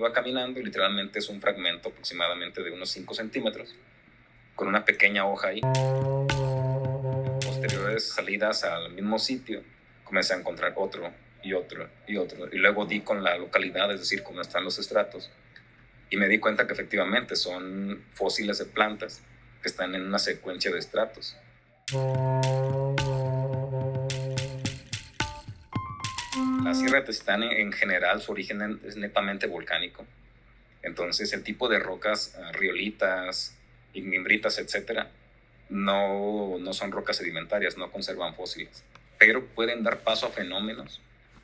iba caminando y literalmente es un fragmento aproximadamente de unos 5 centímetros, con una pequeña hoja ahí. Posteriores salidas al mismo sitio, comencé a encontrar otro y otro y otro, y luego di con la localidad, es decir, cómo están los estratos, y me di cuenta que efectivamente son fósiles de plantas que están en una secuencia de estratos. La Sierra de Tezistán en general, su origen es netamente volcánico. Entonces el tipo de rocas, riolitas, ignimbritas, etcétera, no son rocas sedimentarias, no conservan fósiles, pero pueden dar paso a fenómenos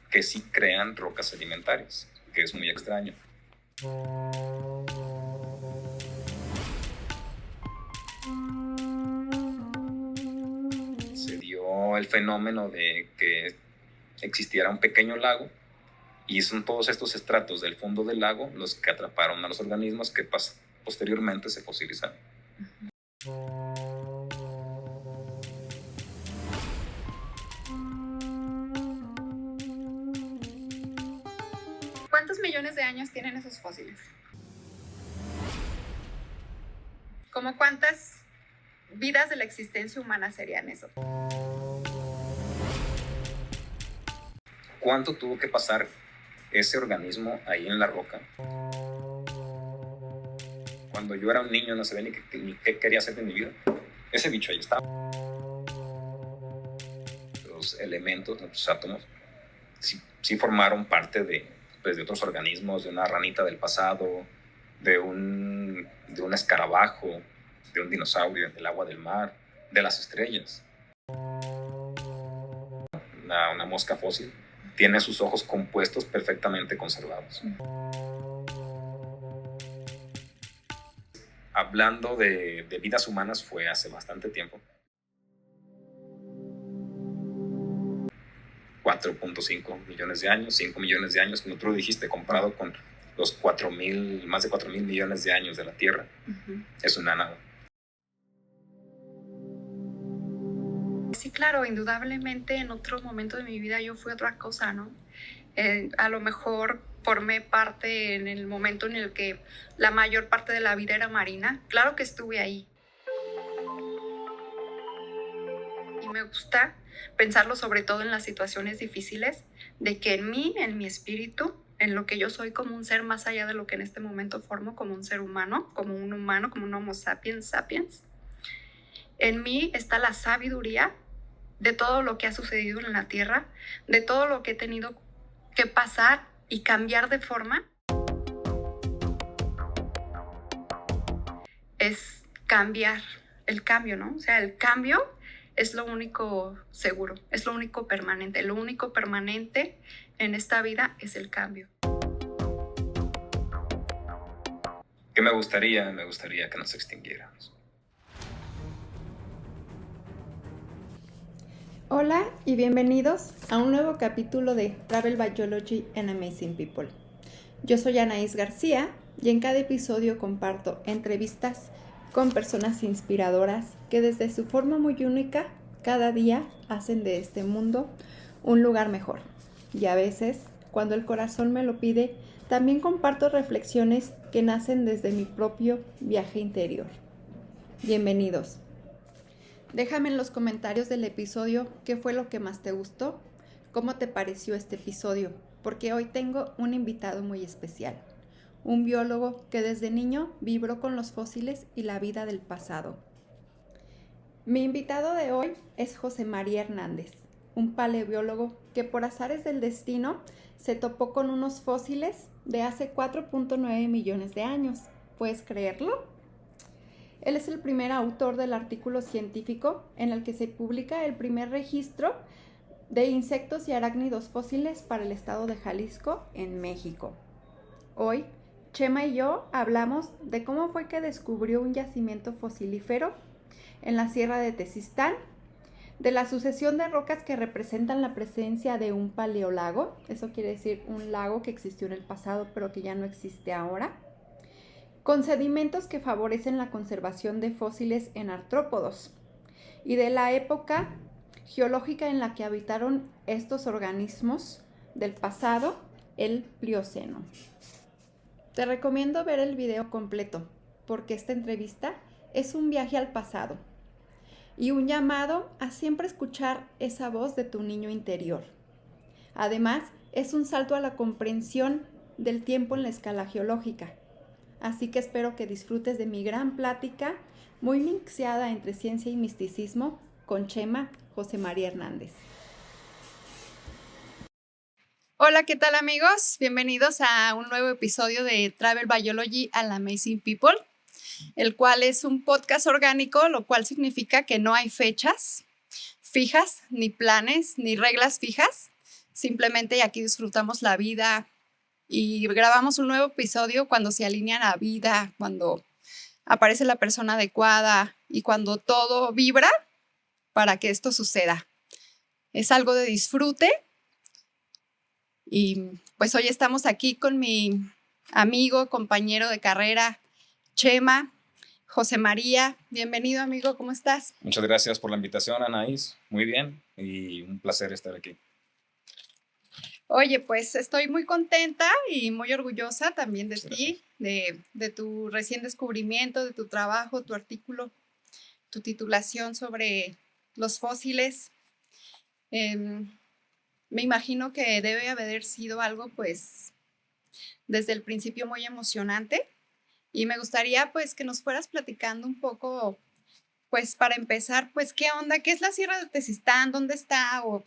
que sí crean rocas sedimentarias, que es muy extraño. Se dio el fenómeno de que existiera un pequeño lago, y son todos estos estratos del fondo del lago los que atraparon a los organismos que posteriormente se fosilizaron. ¿Cuántos millones de años tienen esos fósiles? ¿Cómo cuántas vidas de la existencia humana serían eso? ¿Cuánto tuvo que pasar ese organismo ahí en la roca? Cuando yo era un niño no sabía ni qué quería hacer de mi vida. Ese bicho ahí estaba. Los elementos, los átomos, sí formaron parte de otros organismos, de una ranita del pasado, de un escarabajo, de un dinosaurio, del agua del mar, de las estrellas. Una mosca fósil tiene sus ojos compuestos perfectamente conservados. Hablando de vidas humanas, fue hace bastante tiempo. 4.5 millones de años, 5 millones de años, como tú lo dijiste, comparado con los más de 4,000 millones de años de la Tierra. Es una nada. Sí, claro, indudablemente en otro momento de mi vida yo fui otra cosa, ¿no? A lo mejor formé parte en el momento en el que la mayor parte de la vida era marina. Claro que estuve ahí. Y me gusta pensarlo sobre todo en las situaciones difíciles, de que en mí, en mi espíritu, en lo que yo soy como un ser más allá de lo que en este momento formo como un ser humano, como un homo sapiens sapiens, en mí está la sabiduría de todo lo que ha sucedido en la Tierra, de todo lo que he tenido que pasar y cambiar de forma. Es cambiar, el cambio, ¿no? O sea, el cambio es lo único seguro, es lo único permanente. Lo único permanente en esta vida es el cambio. ¿Qué me gustaría? Me gustaría que nos extinguiéramos. Hola y bienvenidos a un nuevo capítulo de Travel Biology and Amazing People. Yo soy Anaís García y en cada episodio comparto entrevistas con personas inspiradoras que desde su forma muy única cada día hacen de este mundo un lugar mejor. Y a veces, cuando el corazón me lo pide, también comparto reflexiones que nacen desde mi propio viaje interior. Bienvenidos. Déjame en los comentarios del episodio qué fue lo que más te gustó, cómo te pareció este episodio, porque hoy tengo un invitado muy especial, un biólogo que desde niño vibró con los fósiles y la vida del pasado. Mi invitado de hoy es José María Hernández, un paleobiólogo que por azares del destino se topó con unos fósiles de hace 4.9 millones de años. ¿Puedes creerlo? Él es el primer autor del artículo científico en el que se publica el primer registro de insectos y arácnidos fósiles para el estado de Jalisco, en México. Hoy, Chema y yo hablamos de cómo fue que descubrió un yacimiento fosilífero en la Sierra de Tezistán, de la sucesión de rocas que representan la presencia de un paleolago, eso quiere decir un lago que existió en el pasado pero que ya no existe ahora, con sedimentos que favorecen la conservación de fósiles en artrópodos y de la época geológica en la que habitaron estos organismos del pasado, el Plioceno. Te recomiendo ver el video completo, porque esta entrevista es un viaje al pasado y un llamado a siempre escuchar esa voz de tu niño interior. Además, es un salto a la comprensión del tiempo en la escala geológica. Así que espero que disfrutes de mi gran plática, muy mixeada entre ciencia y misticismo, con Chema José María Hernández. Hola, ¿qué tal amigos? Bienvenidos a un nuevo episodio de Travel Biology and Amazing People, el cual es un podcast orgánico, lo cual significa que no hay fechas fijas, ni planes, ni reglas fijas. Simplemente aquí disfrutamos la vida y grabamos un nuevo episodio cuando se alinea la vida, cuando aparece la persona adecuada y cuando todo vibra para que esto suceda. Es algo de disfrute y pues hoy estamos aquí con mi amigo, compañero de carrera, Chema José María. Bienvenido, amigo, ¿cómo estás? Muchas gracias por la invitación, Anaís. Muy bien y un placer estar aquí. Oye, pues estoy muy contenta y muy orgullosa también de ti, de tu recién descubrimiento, de tu trabajo, tu artículo, tu titulación sobre los fósiles. Me imagino que debe haber sido algo, pues, desde el principio muy emocionante. Y me gustaría, pues, que nos fueras platicando un poco, pues, para empezar, pues, ¿qué onda? ¿Qué es la Sierra de Tezistán? ¿Dónde está? ¿O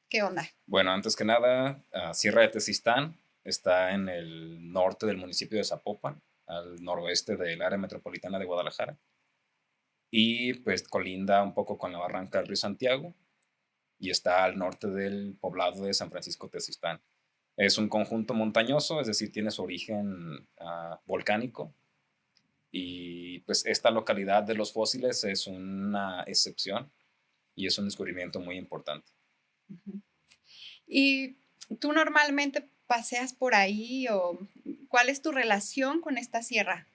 qué onda? Bueno, antes que nada, Sierra de Tezistán está en el norte del municipio de Zapopan, al noroeste del área metropolitana de Guadalajara. Y pues colinda un poco con la barranca del río Santiago y está al norte del poblado de San Francisco Tezistán. Es un conjunto montañoso, es decir, tiene su origen volcánico. Y pues esta localidad de los fósiles es una excepción y es un descubrimiento muy importante. ¿Y tú normalmente paseas por ahí o cuál es tu relación con esta sierra?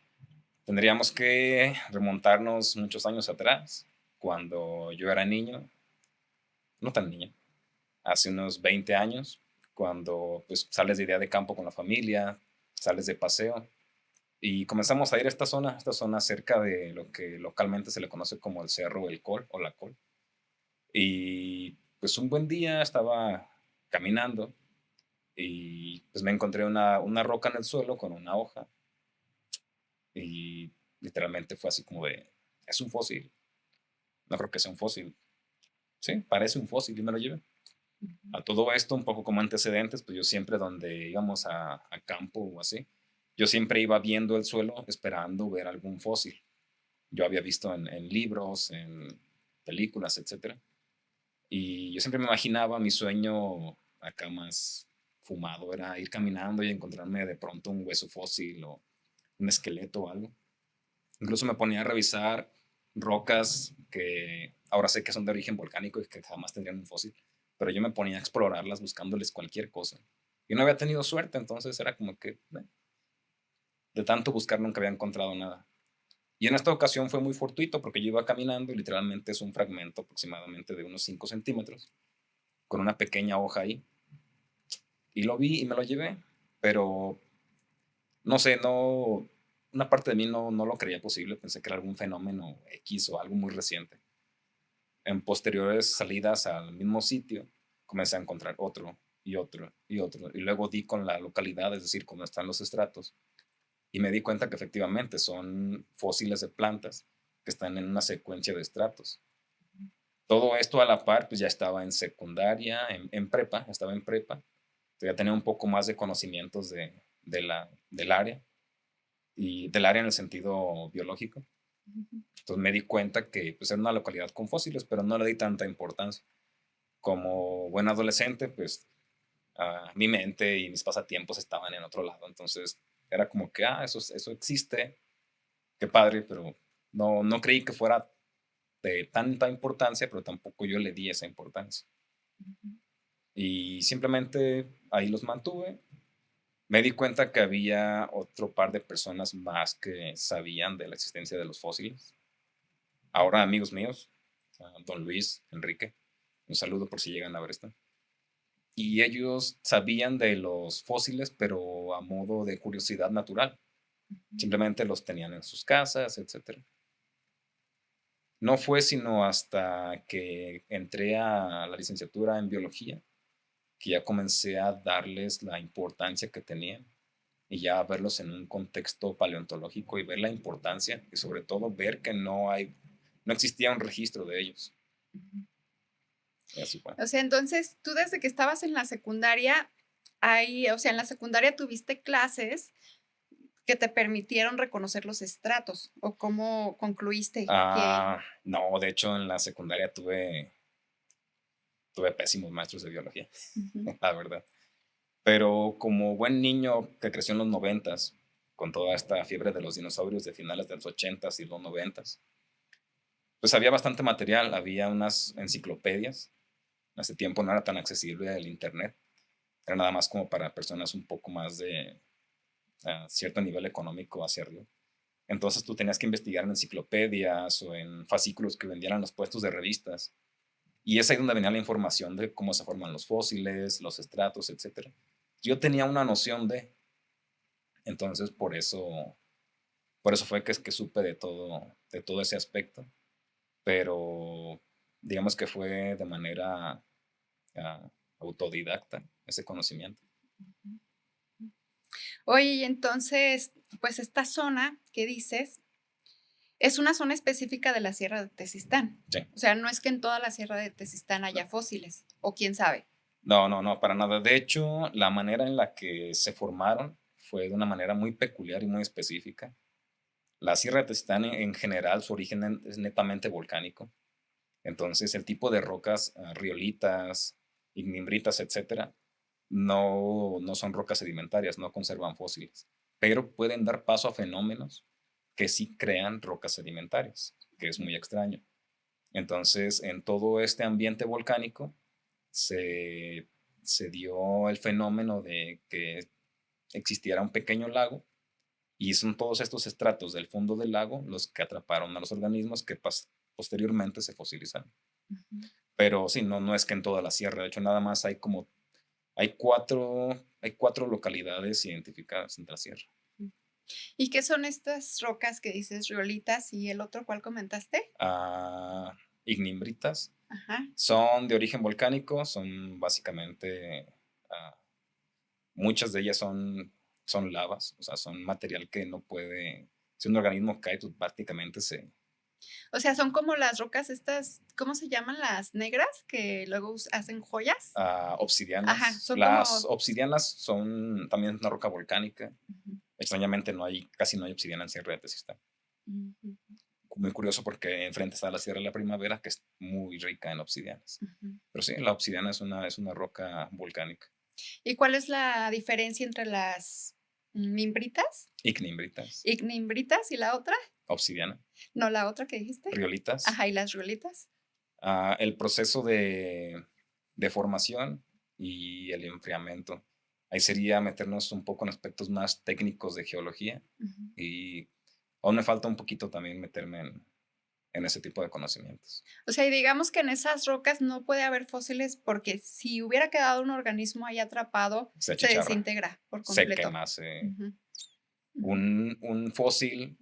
Tendríamos que remontarnos muchos años atrás, cuando yo era niño, no tan niño, hace unos 20 años, cuando pues sales de día de campo con la familia, sales de paseo y comenzamos a ir a esta zona cerca de lo que localmente se le conoce como el Cerro El Col o La Col. Y pues un buen día estaba caminando y pues me encontré una roca en el suelo con una hoja y literalmente fue así como de, es un fósil, no creo que sea un fósil, sí, parece un fósil y me lo llevé. A todo esto, un poco como antecedentes, pues yo siempre donde íbamos a campo o así, yo siempre iba viendo el suelo esperando ver algún fósil. Yo había visto en libros, en películas, etcétera. Y yo siempre me imaginaba mi sueño acá más fumado, era ir caminando y encontrarme de pronto un hueso fósil o un esqueleto o algo. Incluso me ponía a revisar rocas que ahora sé que son de origen volcánico y que jamás tendrían un fósil, pero yo me ponía a explorarlas buscándoles cualquier cosa. Yo no había tenido suerte, entonces era como que de tanto buscar nunca había encontrado nada. Y en esta ocasión fue muy fortuito porque yo iba caminando y literalmente es un fragmento aproximadamente de unos 5 centímetros con una pequeña hoja ahí. Y lo vi y me lo llevé, pero no sé, no, una parte de mí no lo creía posible, pensé que era algún fenómeno X o algo muy reciente. En posteriores salidas al mismo sitio, comencé a encontrar otro y otro y otro, y luego di con la localidad, es decir, cómo están los estratos, y me di cuenta que efectivamente son fósiles de plantas que están en una secuencia de estratos. Todo esto a la par, pues ya estaba en secundaria, en prepa, estaba en prepa, ya tenía un poco más de conocimientos del área, y del área en el sentido biológico. Entonces me di cuenta que pues, era una localidad con fósiles, pero no le di tanta importancia. Como buen adolescente, pues mi mente y mis pasatiempos estaban en otro lado. Entonces era como que, eso existe, qué padre, pero no creí que fuera de tanta importancia, pero tampoco yo le di esa importancia. Y simplemente ahí los mantuve. Me di cuenta que había otro par de personas más que sabían de la existencia de los fósiles. Ahora amigos míos, don Luis, Enrique, un saludo por si llegan a ver esto. y ellos sabían de los fósiles, pero a modo de curiosidad natural. Simplemente los tenían en sus casas, etcétera. No fue sino hasta que entré a la licenciatura en biología que ya comencé a darles la importancia que tenían y ya verlos en un contexto paleontológico y ver la importancia y sobre todo ver que no existía un registro de ellos. Y así fue. O sea, entonces tú desde que estabas en la secundaria, ahí, o sea, en la secundaria tuviste clases que te permitieron reconocer los estratos, ¿o cómo concluiste que? No, de hecho en la secundaria tuve pésimos maestros de biología, Ujú. la verdad. Pero como buen niño que creció en los noventas, con toda esta fiebre de los dinosaurios de finales de los ochentas y los noventas, pues había bastante material, había unas enciclopedias. Hace tiempo no era tan accesible el internet, era nada más como para personas un poco más de cierto nivel económico hacia arriba. Entonces tú tenías que investigar en enciclopedias o en fascículos que vendían los puestos de revistas. Y es ahí donde venía la información de cómo se forman los fósiles, los estratos, etcétera. Yo tenía una noción entonces por eso fue que supe de todo ese aspecto, pero digamos que fue de manera autodidacta ese conocimiento. Oye, y entonces, pues esta zona que dices es una zona específica de la Sierra de Tezistán. Sí. O sea, no es que en toda la Sierra de Tezistán haya fósiles, o quién sabe. No, para nada. De hecho, la manera en la que se formaron fue de una manera muy peculiar y muy específica. La Sierra de Tezistán en general, su origen es netamente volcánico. Entonces, el tipo de rocas, riolitas, ignimbritas, etcétera, no son rocas sedimentarias, no conservan fósiles, pero pueden dar paso a fenómenos que sí crean rocas sedimentarias, que es muy extraño. Entonces, en todo este ambiente volcánico se, se dio el fenómeno de que existiera un pequeño lago y son todos estos estratos del fondo del lago los que atraparon a los organismos que posteriormente se fosilizaron. Pero sí, no es que en toda la sierra, de hecho nada más hay cuatro localidades identificadas en la sierra. ¿Y qué son estas rocas que dices, riolitas, y el otro cuál comentaste? Ignimbritas Ajá. son de origen volcánico, son básicamente, muchas de ellas son lavas, o sea, son material que no puede, si un organismo cae, pues prácticamente O sea, son como las rocas estas, ¿cómo se llaman? Las negras que luego hacen joyas. obsidianas. Ajá, son Las como. obsidianas son también una roca volcánica. Ujú, Extrañamente casi no hay obsidiana en Sierra de Tezistán. ujú, Muy curioso porque enfrente está la Sierra de la Primavera, que es muy rica en obsidianas. ujú. Pero sí, la obsidiana es una roca volcánica. ¿Y cuál es la diferencia entre las mimbritas, Ignimbritas, ignimbritas y la otra? obsidiana, No, la otra que dijiste. riolitas. Ajá, y las riolitas. El proceso de formación y el enfriamiento. Ahí sería meternos un poco en aspectos más técnicos de geología Ujú. y aún me falta un poquito también meterme en ese tipo de conocimientos. O sea, y digamos que en esas rocas no puede haber fósiles porque si hubiera quedado un organismo ahí atrapado, Se se achicharra, desintegra por se completo. quema, Ujú, ujú, un fósil,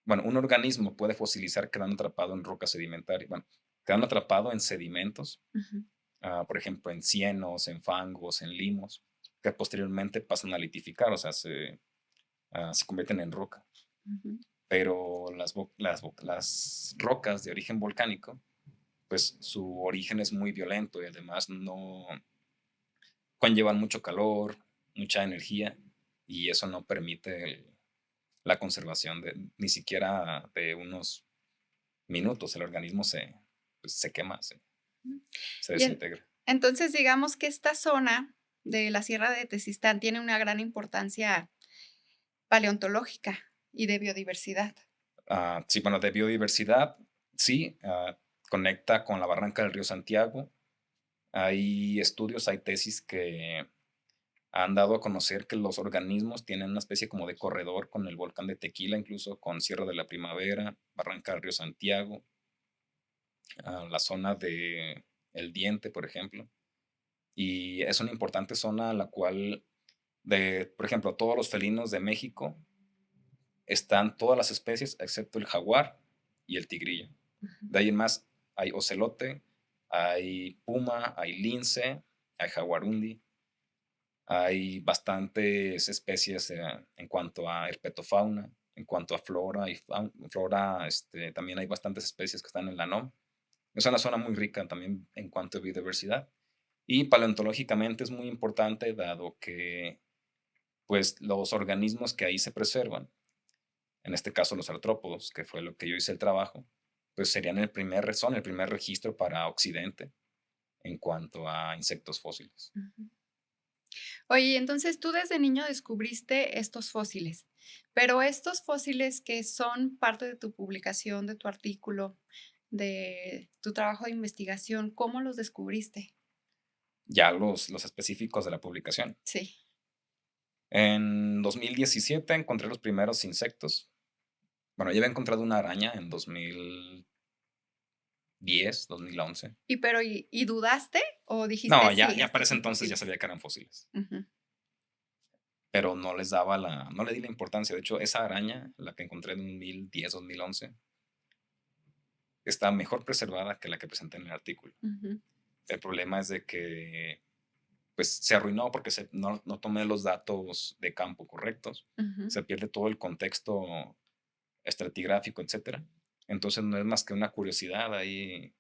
bueno, un organismo puede fosilizar quedando atrapado en rocas sedimentarias, bueno, quedando atrapado en sedimentos, ujú, por ejemplo, en cienos, en fangos, en limos, que posteriormente pasan a litificar, o sea, se convierten en roca. ujú. Pero las rocas de origen volcánico, pues su origen es muy violento y además no conllevan mucho calor, mucha energía, y eso no permite la conservación ni siquiera de unos minutos. El organismo pues, se quema, Ujú. se Y desintegra. entonces digamos que esta zona de la Sierra de Tezistán tiene una gran importancia paleontológica y de biodiversidad. Sí, bueno, de biodiversidad, sí, conecta con la barranca del río Santiago. Hay estudios, hay tesis que han dado a conocer que los organismos tienen una especie como de corredor con el volcán de Tequila, incluso con Sierra de la Primavera, Barranca del Río Santiago, la zona de El Diente, por ejemplo. y es una importante zona la cual, por ejemplo, todos los felinos de México están todas las especies excepto el jaguar y el tigrillo. Ujú. De ahí en más hay ocelote, hay puma, hay lince, hay jaguarundi, hay bastantes especies en cuanto a herpetofauna, en cuanto a flora y flora, también hay bastantes especies que están en la NOM. Es una zona muy rica también en cuanto a biodiversidad. Y paleontológicamente es muy importante dado que pues los organismos que ahí se preservan, en este caso los artrópodos, que fue lo que yo hice el trabajo, pues son el primer registro para Occidente en cuanto a insectos fósiles. Ujú. Oye, entonces tú desde niño descubriste estos fósiles, pero estos fósiles que son parte de tu publicación, de tu artículo, de tu trabajo de investigación, ¿cómo los descubriste? Ya los específicos de la publicación. Sí. En 2017 encontré los primeros insectos. Bueno, ya había encontrado una araña en 2010, 2011. ¿Y dudaste o No, dijiste ya, sí, ya para estos ese son entonces ya fósiles? sabía que eran fósiles, Ujú, pero no le di la importancia. De hecho, esa araña, la que encontré en 2010, 2011, está mejor preservada que la que presenté en el artículo. ujú, El problema es de que pues, se arruinó porque no tomé los datos de campo correctos. ujú, Se pierde todo el contexto estratigráfico, etcétera. Entonces no es más que una curiosidad ahí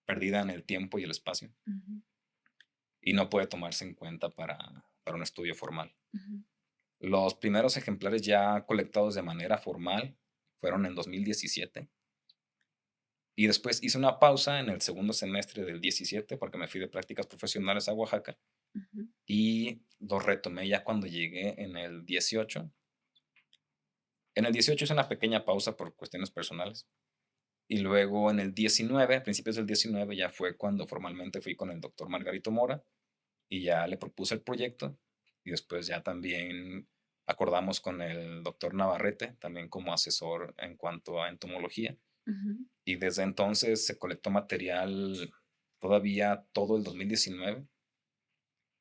perdida en el tiempo y el espacio ujú, y no puede tomarse en cuenta para un estudio formal. ujú, Los primeros ejemplares ya colectados de manera formal fueron en 2017 y después hice una pausa en el segundo semestre del 17 porque me fui de prácticas profesionales a Oaxaca ujú, y los retomé ya cuando llegué en el 18. En el 18 hice una pequeña pausa por cuestiones personales. Y luego en el 19, a principios del 19, ya fue cuando formalmente fui con el doctor Margarito Mora y ya le propuse el proyecto. Y después ya también acordamos con el doctor Navarrete, también como asesor en cuanto a entomología. ujú. Y desde entonces se colectó material todavía todo el 2019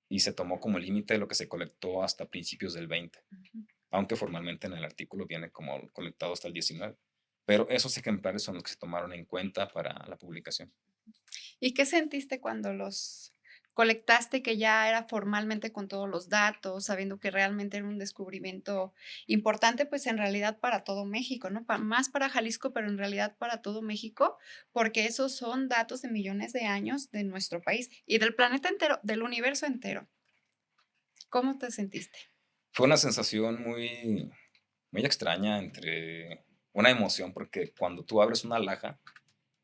y se tomó como límite lo que se colectó hasta principios del 20, Ujú. aunque formalmente en el artículo viene como colectado hasta el 19. Pero esos ejemplares son los que se tomaron en cuenta para la publicación. ¿Y qué sentiste cuando los colectaste, que ya era formalmente con todos los datos, sabiendo que realmente era un descubrimiento importante, pues en realidad para todo México, ¿no? Más para Jalisco, pero en realidad para todo México, porque esos son datos de millones de años de nuestro país y del planeta entero, del universo entero. ¿Cómo te sentiste? Fue una sensación muy extraña, entre una emoción, porque cuando tú abres una laja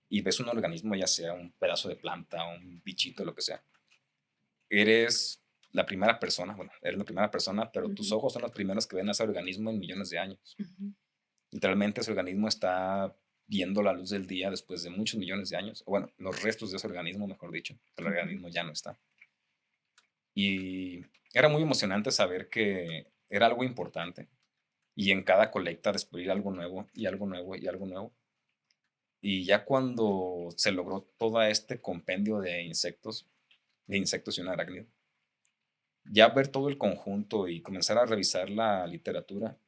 y ves un organismo, ya sea un pedazo de planta, un bichito, lo que sea, eres la primera persona, bueno, eres la primera persona, pero tus Ujú, ojos son los primeros que ven a ese organismo en millones de años. ujú, Literalmente ese organismo está viendo la luz del día después de muchos millones de años, o bueno, los restos de ese organismo, mejor dicho, el ujú, organismo ya no está. Y era muy emocionante saber que era algo importante y en cada colecta descubrir algo nuevo y algo nuevo y algo nuevo. Y ya cuando se logró todo este compendio de insectos y un arácnido, ya ver todo el conjunto y comenzar a revisar la literatura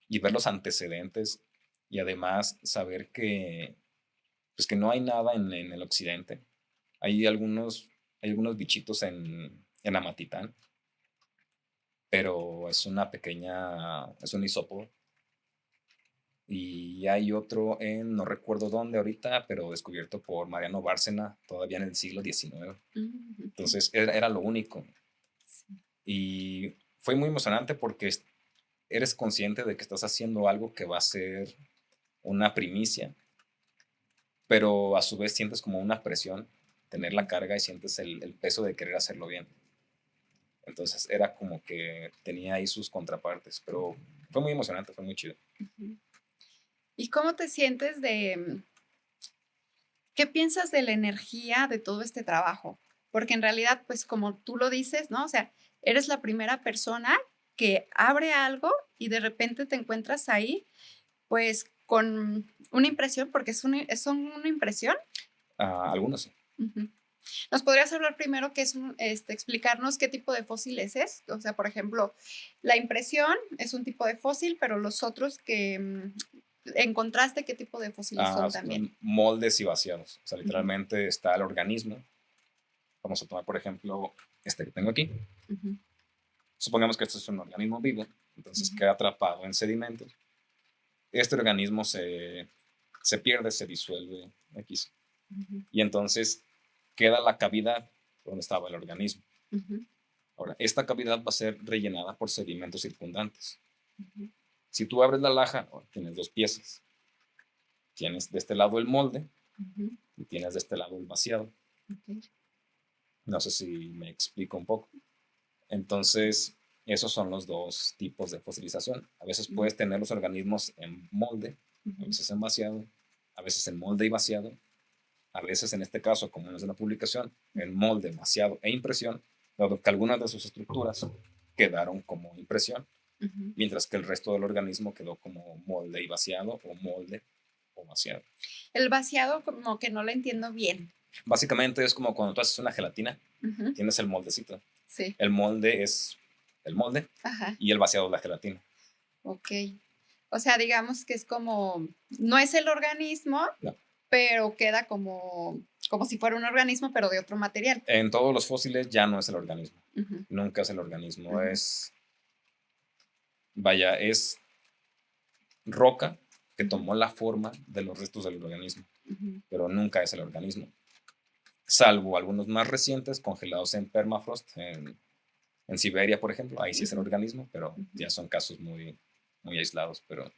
y ver los antecedentes y además saber que, pues que no hay nada en el occidente. Hay algunos bichitos en Amatitán, pero es un isópodo. Y hay otro no recuerdo dónde ahorita, pero descubierto por Mariano Bárcena todavía en el siglo XIX. ujú, Entonces era lo único. sí, Y fue muy emocionante porque eres consciente de que estás haciendo algo que va a ser una primicia, pero a su vez sientes como una presión, tener la ujú, carga y sientes el peso de querer hacerlo bien. Entonces era como que tenía ahí sus contrapartes, pero fue muy emocionante, fue muy chido. ujú. ¿Y cómo te sientes qué piensas de la energía de todo este trabajo? Porque en realidad, pues como tú lo dices, ¿no? O sea, eres la primera persona que abre algo y de repente te encuentras ahí, pues con una impresión, porque son una impresión. Algunos sí. Ujú. ¿Nos podrías hablar primero qué es explicarnos qué tipo de fósiles es? O sea, por ejemplo, la impresión es un tipo de fósil, pero los otros que encontraste, ¿qué tipo de fósiles son también? Son moldes y vaciados. O sea, Ujú, literalmente está el organismo. Vamos a tomar, por ejemplo, este que tengo aquí. ujú, Supongamos que este es un organismo vivo, entonces ujú, queda atrapado en sedimentos. Este organismo se pierde, se disuelve X. ujú, Y entonces queda la cavidad donde estaba el organismo. ujú, Ahora, esta cavidad va a ser rellenada por sedimentos circundantes. ujú, Si tú abres la laja, tienes dos piezas. Tienes de este lado el molde ujú, y tienes de este lado el vaciado. ok, No sé si me explico un poco. Entonces, esos son los dos tipos de fosilización. A veces ujú, puedes tener los organismos en molde, a ujú, veces en vaciado, a veces en molde y vaciado, a veces en este caso, como es de la publicación, en molde, vaciado e impresión, dado que algunas de sus estructuras quedaron como impresión, ujú. mientras que el resto del organismo quedó como molde y vaciado o molde o vaciado. El vaciado como que no lo entiendo bien. Básicamente es como cuando tú haces una gelatina, Ujú, tienes el moldecito. sí, El molde es el molde ajá, y el vaciado es la gelatina. ok. O sea, digamos que es como, no es el organismo, No. pero queda como si fuera un organismo, pero de otro material. En todos los fósiles ya no es el organismo. Ujú, Nunca es el organismo. ujú, Es roca que ujú, tomó la forma de los restos del organismo, ujú, pero nunca es el organismo. Salvo algunos más recientes congelados en permafrost, en Siberia, por ejemplo, ahí sí es el ujú, organismo, pero ujú, ya son casos muy, muy aislados. Pero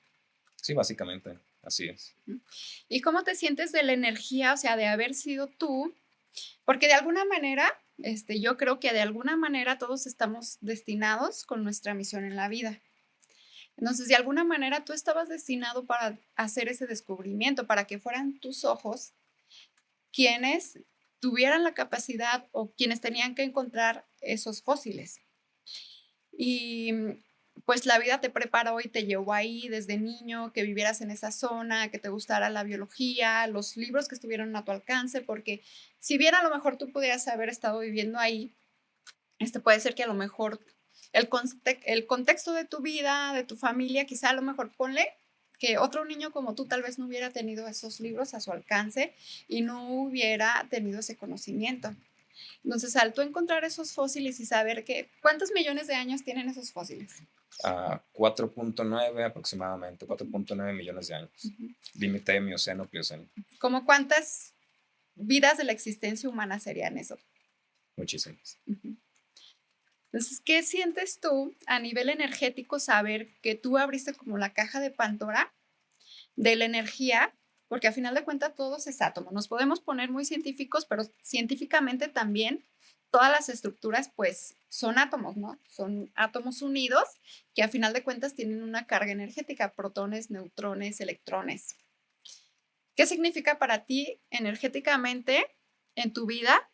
sí, básicamente así es. ujú. ¿Y cómo te sientes de la energía, o sea, de haber sido tú? Porque de alguna manera, yo creo que de alguna manera todos estamos destinados con nuestra misión en la vida. Entonces, de alguna manera tú estabas destinado para hacer ese descubrimiento, para que fueran tus ojos quienes tuvieran la capacidad o quienes tenían que encontrar esos fósiles. Y pues la vida te preparó y te llevó ahí desde niño, que vivieras en esa zona, que te gustara la biología, los libros que estuvieron a tu alcance, porque si bien a lo mejor tú pudieras haber estado viviendo ahí, puede ser que a lo mejor el contexto de tu vida, de tu familia, quizá a lo mejor ponle que otro niño como tú tal vez no hubiera tenido esos libros a su alcance y no hubiera tenido ese conocimiento. Entonces, al tú encontrar esos fósiles y saber que, ¿cuántos millones de años tienen esos fósiles? 4.9 aproximadamente, 4.9 millones de años. Ujú. Límite Mioceno-Plioceno. ¿Cómo cuántas vidas de la existencia humana serían eso? Muchísimas. Ujú. Entonces, ¿qué sientes tú a nivel energético saber que tú abriste como la caja de Pandora de la energía? Porque a final de cuentas todos es átomo. Nos podemos poner muy científicos, pero científicamente también todas las estructuras pues son átomos, ¿no? Son átomos unidos que a final de cuentas tienen una carga energética, protones, neutrones, electrones. ¿Qué significa para ti energéticamente en tu vida?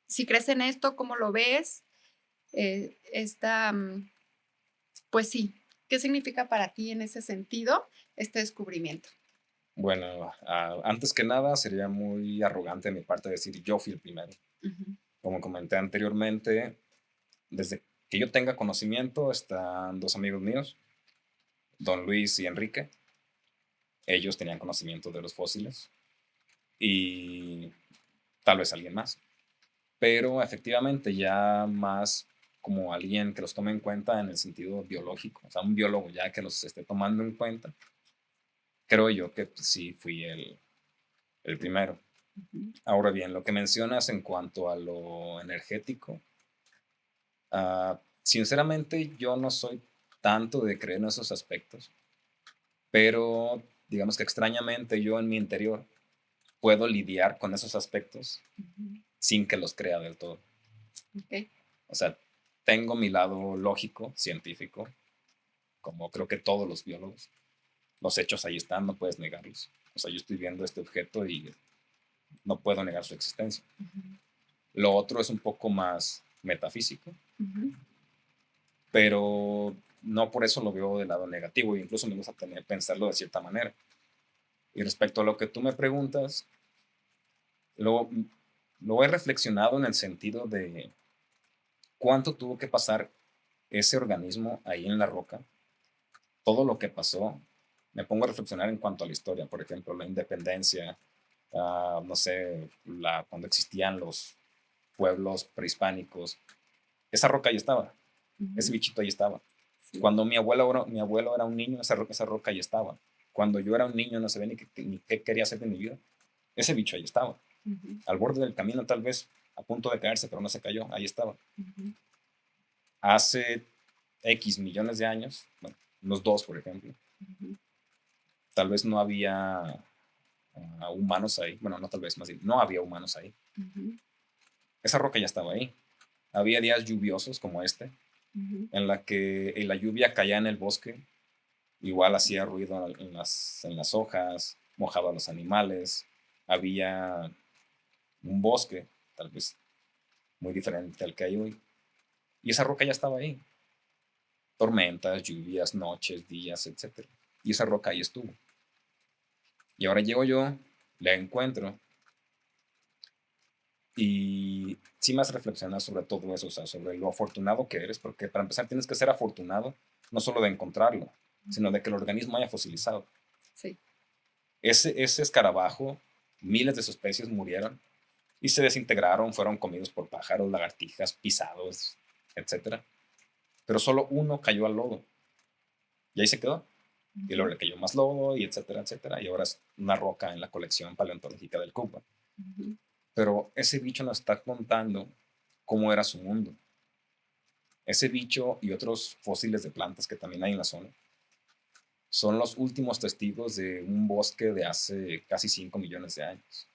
Si crees en esto, ¿cómo lo ves? Esta, pues sí, ¿qué significa para ti en ese sentido este descubrimiento? Bueno, antes que nada sería muy arrogante de mi parte decir yo fui el primero. Ujú, Como comenté anteriormente, desde que yo tenga conocimiento están dos amigos míos, don Luis y Enrique. Ellos tenían conocimiento de los fósiles y tal vez alguien más. Pero efectivamente ya más como alguien que los tome en cuenta en el sentido biológico, o sea, un biólogo ya que los esté tomando en cuenta, creo yo que pues, sí fui el primero. ujú, Ahora bien, lo que mencionas en cuanto a lo energético, sinceramente yo no soy tanto de creer en esos aspectos, pero digamos que extrañamente yo en mi interior puedo lidiar con esos aspectos ujú, sin que los crea del todo. ok, O sea, tengo mi lado lógico, científico, como creo que todos los biólogos. Los hechos ahí están, no puedes negarlos. O sea, yo estoy viendo este objeto y no puedo negar su existencia. ujú, Lo otro es un poco más metafísico, ujú, pero no por eso lo veo del lado negativo, incluso me gusta pensarlo de cierta manera. Y respecto a lo que tú me preguntas, luego Lo he reflexionado en el sentido de cuánto tuvo que pasar ese organismo ahí en la roca, todo lo que pasó. Me pongo a reflexionar en cuanto a la historia, por ejemplo, la independencia, no sé, cuando existían los pueblos prehispánicos. Esa roca ahí estaba, ese bichito ahí estaba. Sí. Cuando mi abuelo era un niño, esa roca ahí estaba. Cuando yo era un niño, no sabía ni qué quería hacer de mi vida, ese bicho ahí estaba. Al borde del camino, tal vez, a punto de caerse, pero no se cayó, ahí estaba. Hace X millones de años, bueno, unos 2, por ejemplo, tal vez no había humanos ahí. Bueno, no tal vez, más bien, no había humanos ahí. Esa roca ya estaba ahí. Había días lluviosos como este, en la que la lluvia caía en el bosque, igual hacía ruido en las hojas, mojaba a los animales. Había un bosque, tal vez muy diferente al que hay hoy. Y esa roca ya estaba ahí. Tormentas, lluvias, noches, días, etc. Y esa roca ahí estuvo. Y ahora llego yo, la encuentro, y sí me has reflexionado sobre todo eso, o sea, sobre lo afortunado que eres, porque para empezar tienes que ser afortunado, no solo de encontrarlo, sino de que el organismo haya fosilizado. Sí. Ese escarabajo, miles de sus especies murieron y se desintegraron, fueron comidos por pájaros, lagartijas, pisados, etc. Pero solo uno cayó al lodo. Y ahí se quedó. Y luego le cayó más lodo, y etcétera, etcétera. Y ahora es una roca en la colección paleontológica del Cuba. Pero ese bicho nos está contando cómo era su mundo. Ese bicho y otros fósiles de plantas que también hay en la zona son los últimos testigos de un bosque de hace casi 5 millones de años.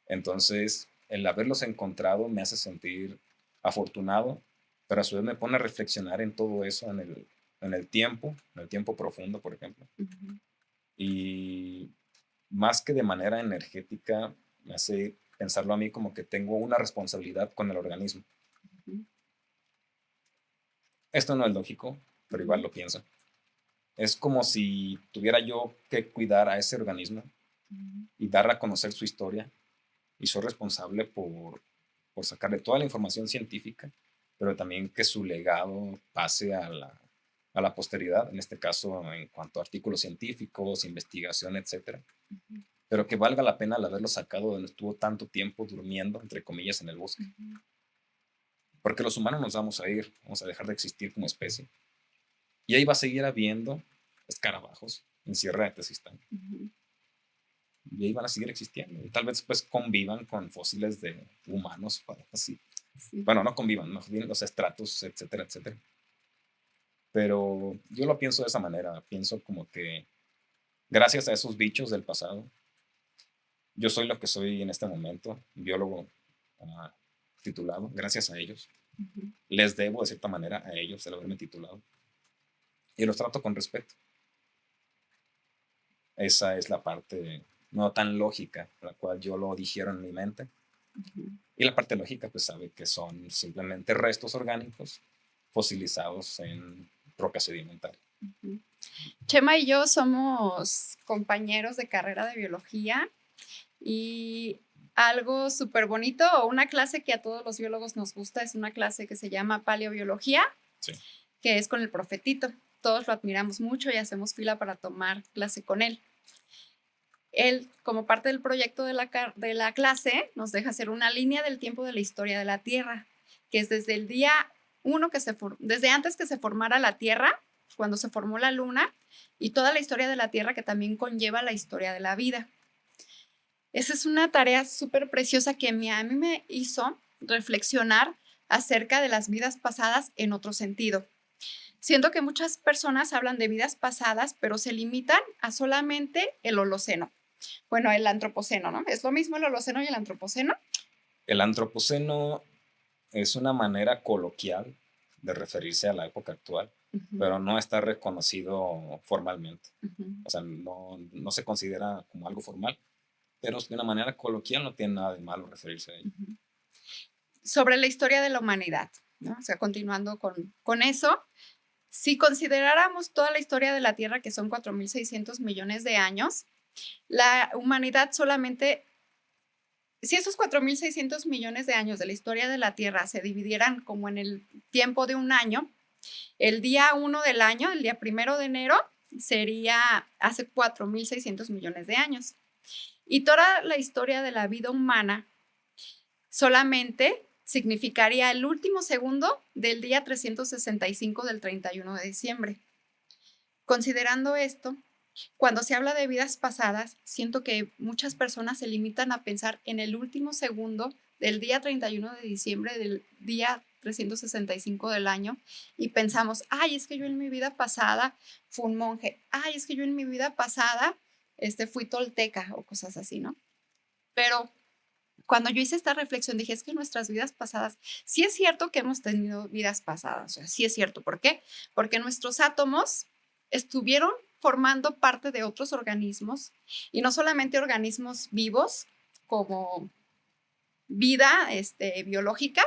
Entonces, el haberlos encontrado me hace sentir afortunado, pero a su vez me pone a reflexionar en todo eso, en el tiempo profundo, por ejemplo. Y más que de manera energética, me hace pensarlo a mí como que tengo una responsabilidad con el organismo. Esto no es lógico, pero igual lo pienso. Es como si tuviera yo que cuidar a ese organismo y dar a conocer su historia, y soy responsable por sacarle toda la información científica, pero también que su legado pase a la posteridad, en este caso en cuanto a artículos científicos, investigación, etc. Pero que valga la pena el haberlo sacado donde estuvo tanto tiempo durmiendo, entre comillas, en el bosque. Porque los humanos nos vamos a ir, vamos a dejar de existir como especie. Y ahí va a seguir habiendo escarabajos en Sierra de Tezistán. Y ahí van a seguir existiendo. Y tal vez después convivan con fósiles de humanos, así. Sí. Bueno, no convivan, más bien los estratos, etcétera, etcétera. Pero yo lo pienso de esa manera. Pienso como que gracias a esos bichos del pasado, yo soy lo que soy en este momento, biólogo titulado, gracias a ellos. Les debo de cierta manera a ellos el haberme titulado. Y los trato con respeto. Esa es la parte no tan lógica, la cual yo lo digiero en mi mente. Y la parte lógica, pues sabe que son simplemente restos orgánicos fosilizados en roca sedimentaria. Chema y yo somos compañeros de carrera de biología, y algo súper bonito, o una clase que a todos los biólogos nos gusta, es una clase que se llama paleobiología, sí, que es con el Profetito. Todos lo admiramos mucho y hacemos fila para tomar clase con él. Él, como parte del proyecto de la clase, nos deja hacer una línea del tiempo de la historia de la Tierra, que es desde el día 1, desde antes que se formara la Tierra, cuando se formó la Luna, y toda la historia de la Tierra, que también conlleva la historia de la vida. Esa es una tarea súper preciosa que a mí me hizo reflexionar acerca de las vidas pasadas en otro sentido. Siento que muchas personas hablan de vidas pasadas, pero se limitan a solamente el Holoceno. Bueno, el Antropoceno, ¿no? ¿Es lo mismo el Holoceno y el Antropoceno? El Antropoceno es una manera coloquial de referirse a la época actual, pero no está reconocido formalmente. O sea, no se considera como algo formal, pero de una manera coloquial no tiene nada de malo referirse a ello. Sobre la historia de la humanidad, ¿no? O sea, continuando con eso, si consideráramos toda la historia de la Tierra, que son 4.600 millones de años, la humanidad solamente si esos 4.600 millones de años de la historia de la Tierra se dividieran como en el tiempo de un año, el día 1 del año, el día 1 de enero, sería hace 4.600 millones de años. Y toda la historia de la vida humana solamente significaría el último segundo del día 365 del 31 de diciembre. Considerando esto, cuando se habla de vidas pasadas, siento que muchas personas se limitan a pensar en el último segundo del día 31 de diciembre del día 365 del año y pensamos, ay, es que yo en mi vida pasada fui un monje, ay, es que yo en mi vida pasada fui tolteca o cosas así, ¿no? Pero cuando yo hice esta reflexión dije, es que nuestras vidas pasadas, sí es cierto que hemos tenido vidas pasadas, o sea, sí es cierto. ¿Por qué? Porque nuestros átomos estuvieron formando parte de otros organismos y no solamente organismos vivos como vida biológica,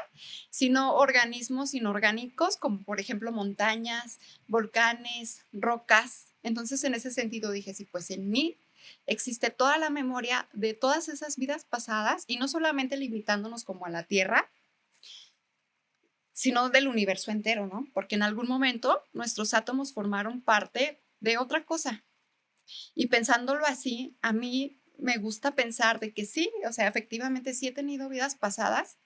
sino organismos inorgánicos como por ejemplo montañas, volcanes, rocas. Entonces en ese sentido dije, sí, pues en mí existe toda la memoria de todas esas vidas pasadas y no solamente limitándonos como a la Tierra, sino del universo entero, ¿no? Porque en algún momento nuestros átomos formaron parte de otra cosa. Y pensándolo así, a mí me gusta pensar de que sí, o sea, efectivamente sí he tenido vidas pasadas,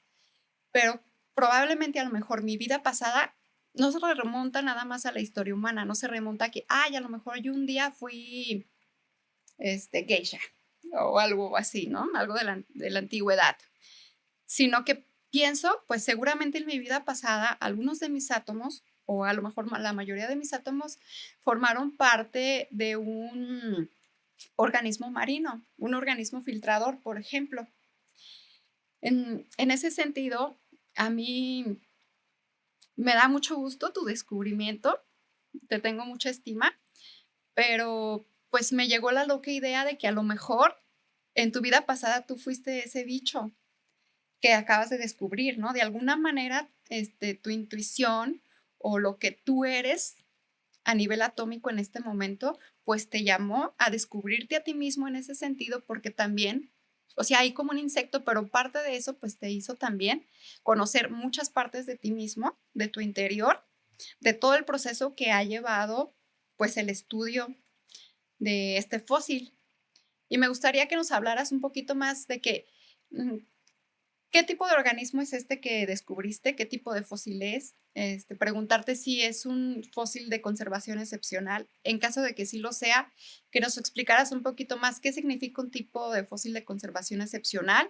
pero probablemente a lo mejor mi vida pasada no se remonta nada más a la historia humana, no se remonta a que, ay, a lo mejor yo un día fui geisha o algo así, ¿no? Algo de la antigüedad, sino que pienso, pues seguramente en mi vida pasada, algunos de mis átomos, o a lo mejor la mayoría de mis átomos, formaron parte de un organismo marino, un organismo filtrador, por ejemplo. En ese sentido, a mí me da mucho gusto tu descubrimiento, te tengo mucha estima, pero pues me llegó la loca idea de que a lo mejor en tu vida pasada tú fuiste ese bicho que acabas de descubrir, ¿no? De alguna manera, tu intuición o lo que tú eres a nivel atómico en este momento, pues te llamó a descubrirte a ti mismo en ese sentido, porque también, o sea, hay como un insecto, pero parte de eso, pues te hizo también conocer muchas partes de ti mismo, de tu interior, de todo el proceso que ha llevado, pues, el estudio de este fósil. Y me gustaría que nos hablaras un poquito más de que, ¿qué tipo de organismo es este que descubriste? ¿Qué tipo de fósil es? Preguntarte si es un fósil de conservación excepcional. En caso de que sí lo sea, que nos explicaras un poquito más qué significa un tipo de fósil de conservación excepcional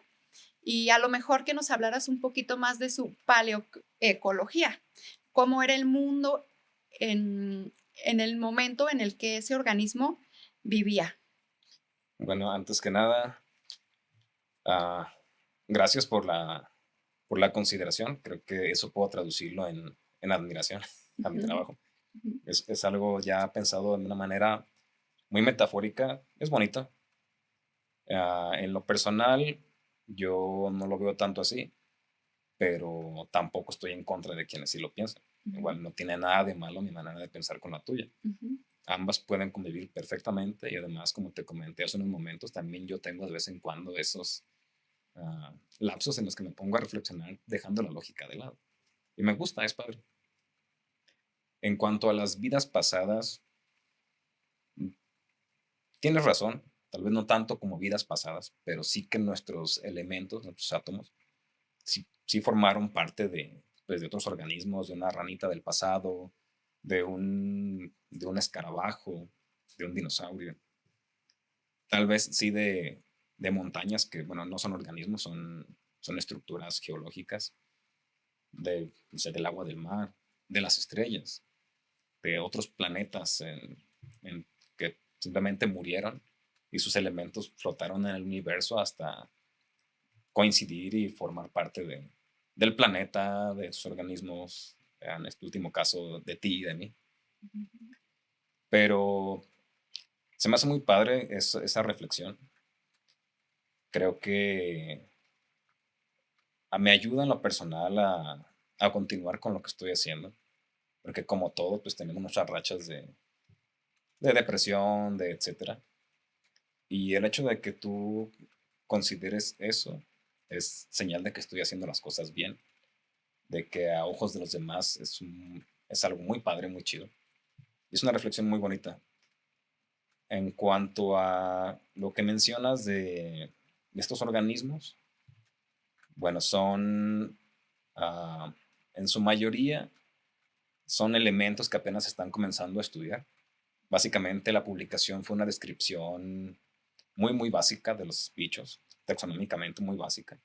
y a lo mejor que nos hablaras un poquito más de su paleoecología, cómo era el mundo en el momento en el que ese organismo vivía. Bueno, antes que nada, ah, gracias por la consideración. Creo que eso puedo traducirlo en admiración a mi trabajo. Es algo ya pensado de una manera muy metafórica. Es bonito. En lo personal, yo no lo veo tanto así, pero tampoco estoy en contra de quienes sí lo piensan. Igual no tiene nada de malo mi manera de pensar con la tuya. Ambas pueden convivir perfectamente y además, como te comenté hace unos momentos, también yo tengo de vez en cuando esos lapsos en los que me pongo a reflexionar dejando la lógica de lado. Y me gusta, es padre. En cuanto a las vidas pasadas, tienes razón, tal vez no tanto como vidas pasadas, pero sí que nuestros elementos, nuestros átomos, sí formaron parte pues, de otros organismos, de una ranita del pasado, de un escarabajo, de un dinosaurio. Tal vez sí de montañas que, bueno, no son organismos, son estructuras geológicas, o sea, del agua del mar, de las estrellas, de otros planetas que simplemente murieron y sus elementos flotaron en el universo hasta coincidir y formar parte del planeta, de sus organismos, en este último caso de ti y de mí. Pero se me hace muy padre esa reflexión. Creo que me ayuda en lo personal a continuar con lo que estoy haciendo, porque como todo, pues tenemos muchas rachas de depresión, de etcétera. Y el hecho de que tú consideres eso, es señal de que estoy haciendo las cosas bien, de que a ojos de los demás es algo muy padre, muy chido. Y es una reflexión muy bonita. En cuanto a lo que mencionas de estos organismos, bueno, son, ah, en su mayoría, son elementos que apenas están comenzando a estudiar. Básicamente la publicación fue una descripción muy, muy básica de los bichos, taxonómicamente muy básica.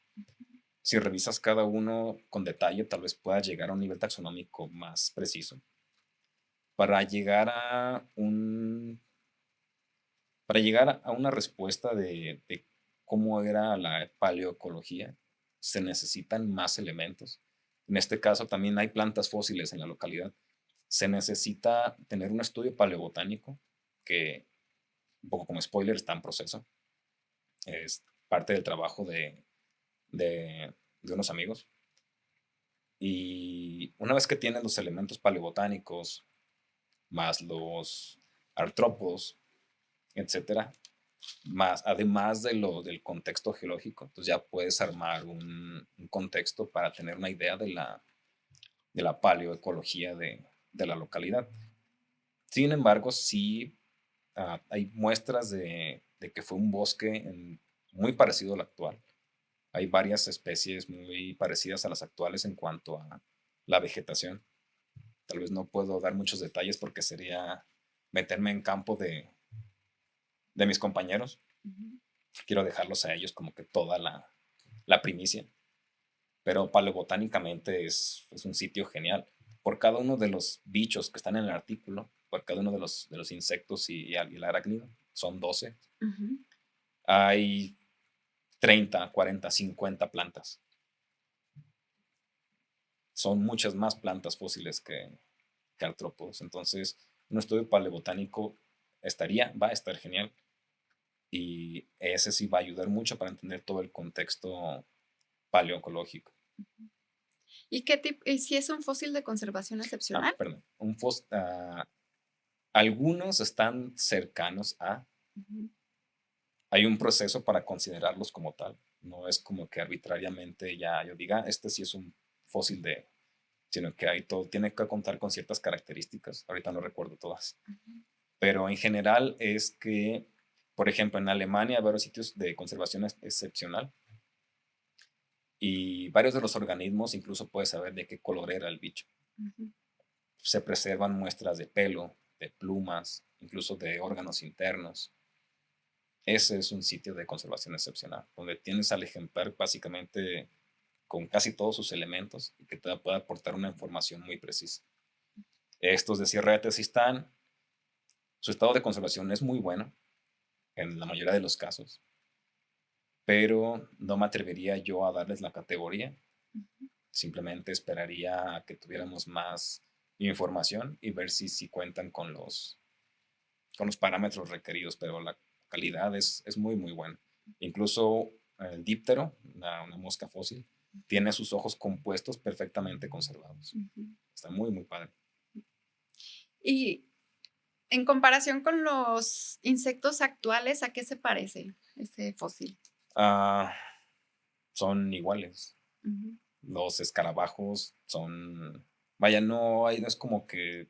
Si revisas cada uno con detalle, tal vez puedas llegar a un nivel taxonómico más preciso. Para llegar a una respuesta de cómo era la paleoecología, se necesitan más elementos. En este caso también hay plantas fósiles en la localidad. Se necesita tener un estudio paleobotánico que, un poco como spoiler, está en proceso. Es parte del trabajo de unos amigos. Y una vez que tienen los elementos paleobotánicos, más los artrópodos, etcétera, más, además del contexto geológico, entonces ya puedes armar un contexto para tener una idea de la paleoecología de la localidad. Sin embargo, sí, hay muestras de que fue un bosque muy parecido al actual. Hay varias especies muy parecidas a las actuales en cuanto a la vegetación. Tal vez no puedo dar muchos detalles porque sería meterme en campo de mis compañeros. Quiero dejarlos a ellos como que toda la primicia. Pero paleobotánicamente es un sitio genial. Por cada uno de los bichos que están en el artículo, por cada uno de los insectos y el arácnido, son 12. Hay 30, 40, 50 plantas. Son muchas más plantas fósiles que artrópodos. Entonces, un estudio paleobotánico va a estar genial. Y ese sí va a ayudar mucho para entender todo el contexto paleoecológico. ¿Y si es un fósil de conservación excepcional? Perdón. Algunos están cercanos a. Hay un proceso para considerarlos como tal. No es como que arbitrariamente ya yo diga, este sí es un fósil sino que tiene que contar con ciertas características. Ahorita no recuerdo todas. Pero en general es que, por ejemplo, en Alemania hay varios sitios de conservación excepcional y varios de los organismos incluso puedes saber de qué color era el bicho. Se preservan muestras de pelo, de plumas, incluso de órganos internos. Ese es un sitio de conservación excepcional, donde tienes al ejemplar básicamente con casi todos sus elementos y que te puede aportar una información muy precisa. Estos de Sierra de Tezistán, su estado de conservación es muy bueno en la mayoría de los casos, pero no me atrevería yo a darles la categoría. Simplemente esperaría a que tuviéramos más información y ver si cuentan con los parámetros requeridos, pero la calidad es muy, muy buena. Incluso el díptero, una mosca fósil, tiene sus ojos compuestos perfectamente conservados. Está muy, muy padre. Y en comparación con los insectos actuales, ¿a qué se parece este fósil? Son iguales. Los escarabajos son, vaya, no es como que,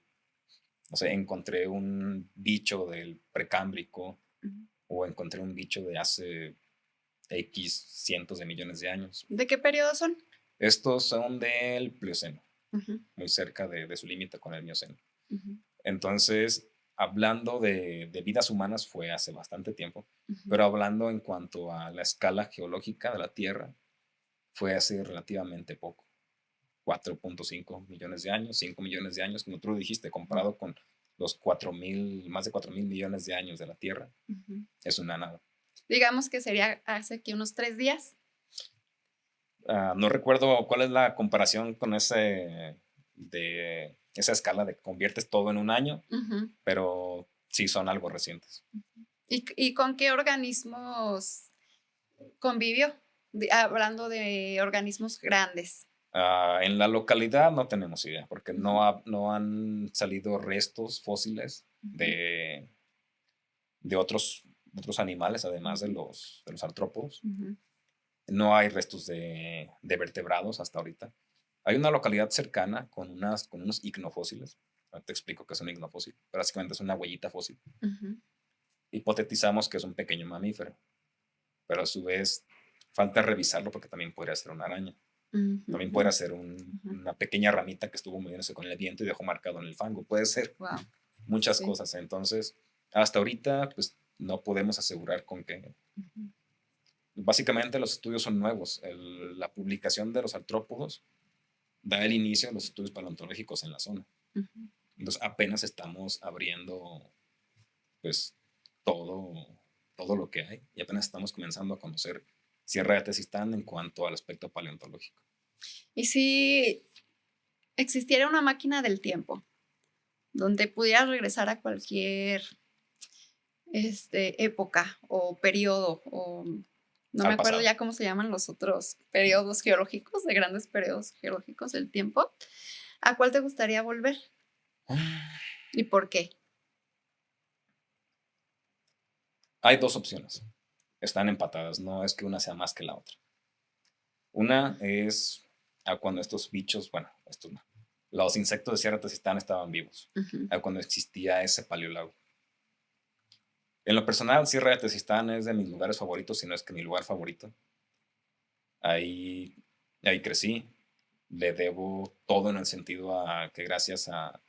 no sé, encontré un bicho del precámbrico o encontré un bicho de hace X cientos de millones de años. ¿De qué periodo son? Estos son del Plioceno, muy cerca de su límite con el Mioceno. Entonces, hablando de vidas humanas fue hace bastante tiempo, pero hablando en cuanto a la escala geológica de la Tierra, fue hace relativamente poco. 4.5 millones de años, 5 millones de años, como tú lo dijiste, comparado con los más de 4,000 millones de años de la Tierra, es una nada. Digamos que sería hace aquí unos 3 días. No recuerdo cuál es la comparación con esa escala de que conviertes todo en un año, pero sí son algo recientes. ¿Y con qué organismos convivió? Hablando de organismos grandes. En la localidad no tenemos idea, porque no han salido restos fósiles de otros animales, además de los artrópodos. No hay restos de vertebrados hasta ahorita. Hay una localidad cercana con unos icnofósiles. Ahora te explico qué es un icnofósil. Pero básicamente es una huellita fósil. Ujú. Hipotetizamos que es un pequeño mamífero, pero a su vez falta revisarlo porque también podría ser una araña. También puede ser una pequeña ramita que estuvo moviéndose con el viento y dejó marcado en el fango. Puede ser Wow. muchas Sí. cosas. Entonces, hasta ahorita, pues no podemos asegurar con que... Ujú. Básicamente los estudios son nuevos. La publicación de los artrópodos da el inicio a los estudios paleontológicos en la zona. Ujú. Entonces, apenas estamos abriendo, pues, todo lo que hay y apenas estamos comenzando a conocer Sierra de Tezistán en cuanto al aspecto paleontológico. Y si existiera una máquina del tiempo donde pudieras regresar a cualquier época o periodo, o no me Al acuerdo pasado. ya cómo se llaman los otros periodos geológicos, de grandes periodos geológicos del tiempo, ¿a cuál te gustaría volver? ¿Y por qué? Hay dos opciones. Están empatadas, no es que una sea más que la otra. Una es a cuando estos bichos, bueno, estos no, los insectos de Sierra de Tezistán estaban vivos, Ujú. a cuando existía ese paleolago. En lo personal, Sierra de Tezistán es de mis lugares favoritos, si no es que mi lugar favorito. Ahí crecí, le debo todo en el sentido a que gracias a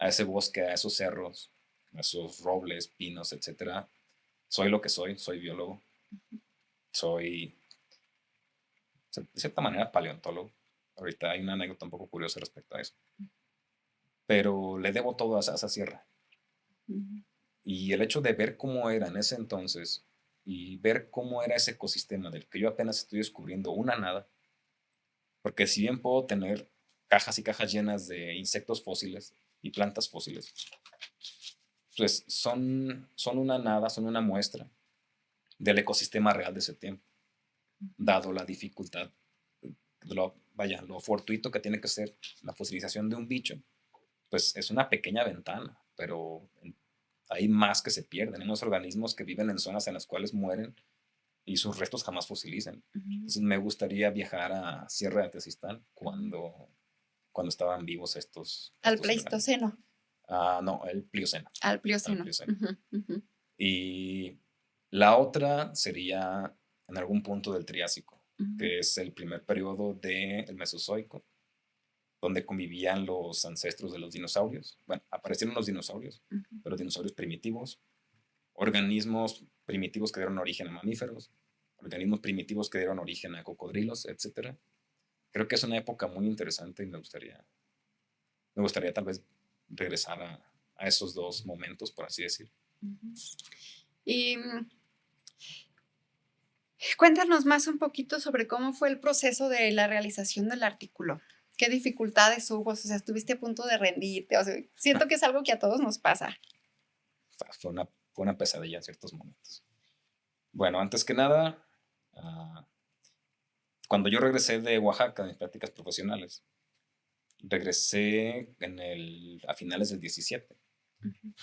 ese bosque, a esos cerros, a esos robles, pinos, etcétera, soy lo que soy biólogo, soy de cierta manera paleontólogo. Ahorita hay una anécdota un poco curiosa respecto a eso. Pero le debo todo a esa sierra. Ujú. Y el hecho de ver cómo era en ese entonces y ver cómo era ese ecosistema del que yo apenas estoy descubriendo una nada, porque si bien puedo tener cajas y cajas llenas de insectos fósiles y plantas fósiles, pues son una nada, son una muestra del ecosistema real de ese tiempo, dado la dificultad, lo fortuito que tiene que ser la fosilización de un bicho, pues es una pequeña ventana, pero hay más que se pierden. Hay unos organismos que viven en zonas en las cuales mueren y sus restos jamás fosilizan. Entonces me gustaría viajar a Sierra de Tezistán cuando estaban vivos estos Al organismos. Pleistoceno. No, el Plioceno. Al Plioceno. Al Plioceno. Ujú, ujú. Y la otra sería en algún punto del Triásico, Ujú. que es el primer periodo del Mesozoico, donde convivían los ancestros de los dinosaurios. Bueno, aparecieron los dinosaurios, Ujú. pero dinosaurios primitivos, organismos primitivos que dieron origen a mamíferos, organismos primitivos que dieron origen a cocodrilos, etc. Creo que es una época muy interesante y me gustaría tal vez regresar a esos dos momentos, por así decir. Ujú. Y cuéntanos más un poquito sobre cómo fue el proceso de la realización del artículo. ¿Qué dificultades hubo? O sea, estuviste a punto de rendirte. O sea, siento que es algo que a todos nos pasa. Fue una pesadilla en ciertos momentos. Bueno, antes que nada, cuando yo regresé de Oaxaca, de mis prácticas profesionales, regresé a finales del 17 Ujú.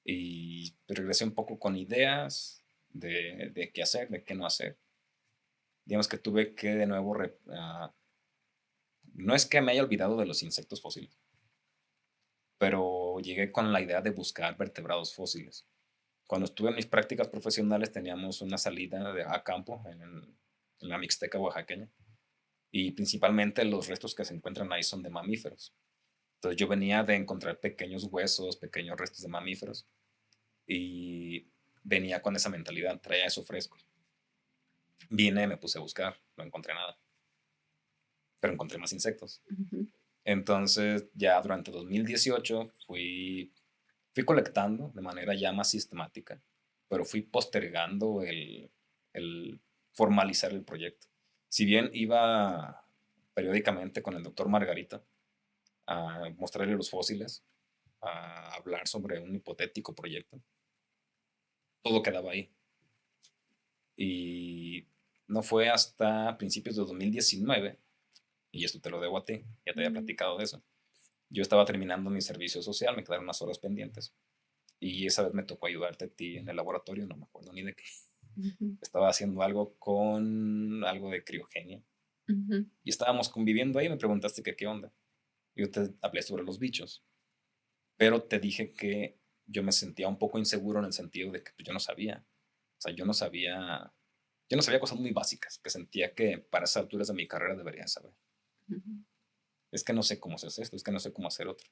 y regresé un poco con ideas de qué hacer, de qué no hacer. Digamos que tuve que de nuevo, no es que me haya olvidado de los insectos fósiles, pero llegué con la idea de buscar vertebrados fósiles. Cuando estuve en mis prácticas profesionales teníamos una salida a campo en la Mixteca oaxaqueña y principalmente los restos que se encuentran ahí son de mamíferos. Entonces yo venía de encontrar pequeños huesos, pequeños restos de mamíferos y venía con esa mentalidad, traía eso fresco. Vine, me puse a buscar, no encontré nada, pero encontré más insectos. Ujú. Entonces ya durante 2018 fui colectando de manera ya más sistemática, pero fui postergando el formalizar el proyecto. Si bien iba periódicamente con el doctor Margarita a mostrarle los fósiles, a hablar sobre un hipotético proyecto, todo quedaba ahí. Y no fue hasta principios de 2019, y esto te lo debo a ti, ya te había platicado de eso. Yo estaba terminando mi servicio social, me quedaron unas horas pendientes. Y esa vez me tocó ayudarte a ti en el laboratorio, no me acuerdo ni de qué. Ujú. Estaba haciendo algo con algo de criogenia. Ujú. Y estábamos conviviendo ahí y me preguntaste que qué onda. Yo te hablé sobre los bichos, pero te dije que yo me sentía un poco inseguro en el sentido de que pues, yo no sabía. O sea, yo no sabía cosas muy básicas, que sentía que para esas alturas de mi carrera debería saber. Ujú. Es que no sé cómo se hace esto, es que no sé cómo hacer otro.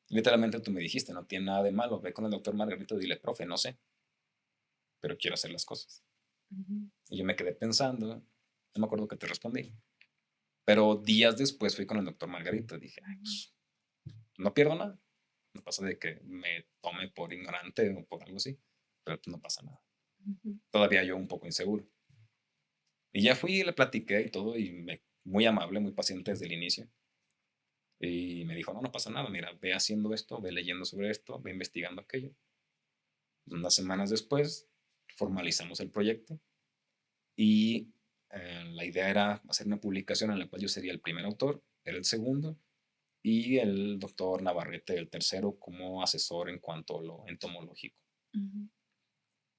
Literalmente tú me dijiste, no tiene nada de malo, ve con el doctor Margarito y dile, profe, no sé, pero quiero hacer las cosas. Ujú. Y yo me quedé pensando, no me acuerdo que te respondí, pero días después fui con el doctor Margarito y dije, ay, pues, no pierdo nada. No pasa de que me tome por ignorante o por algo así, pero pues no pasa nada. Ujú. Todavía yo un poco inseguro. Y ya fui y le platiqué y todo, y muy amable, muy paciente desde el inicio. Y me dijo, no, no pasa nada, mira, ve haciendo esto, ve leyendo sobre esto, ve investigando aquello. Unas semanas después formalizamos el proyecto y la idea era hacer una publicación en la cual yo sería el primer autor, era el segundo, y el doctor Navarrete el tercero como asesor en cuanto a lo entomológico. Ujú.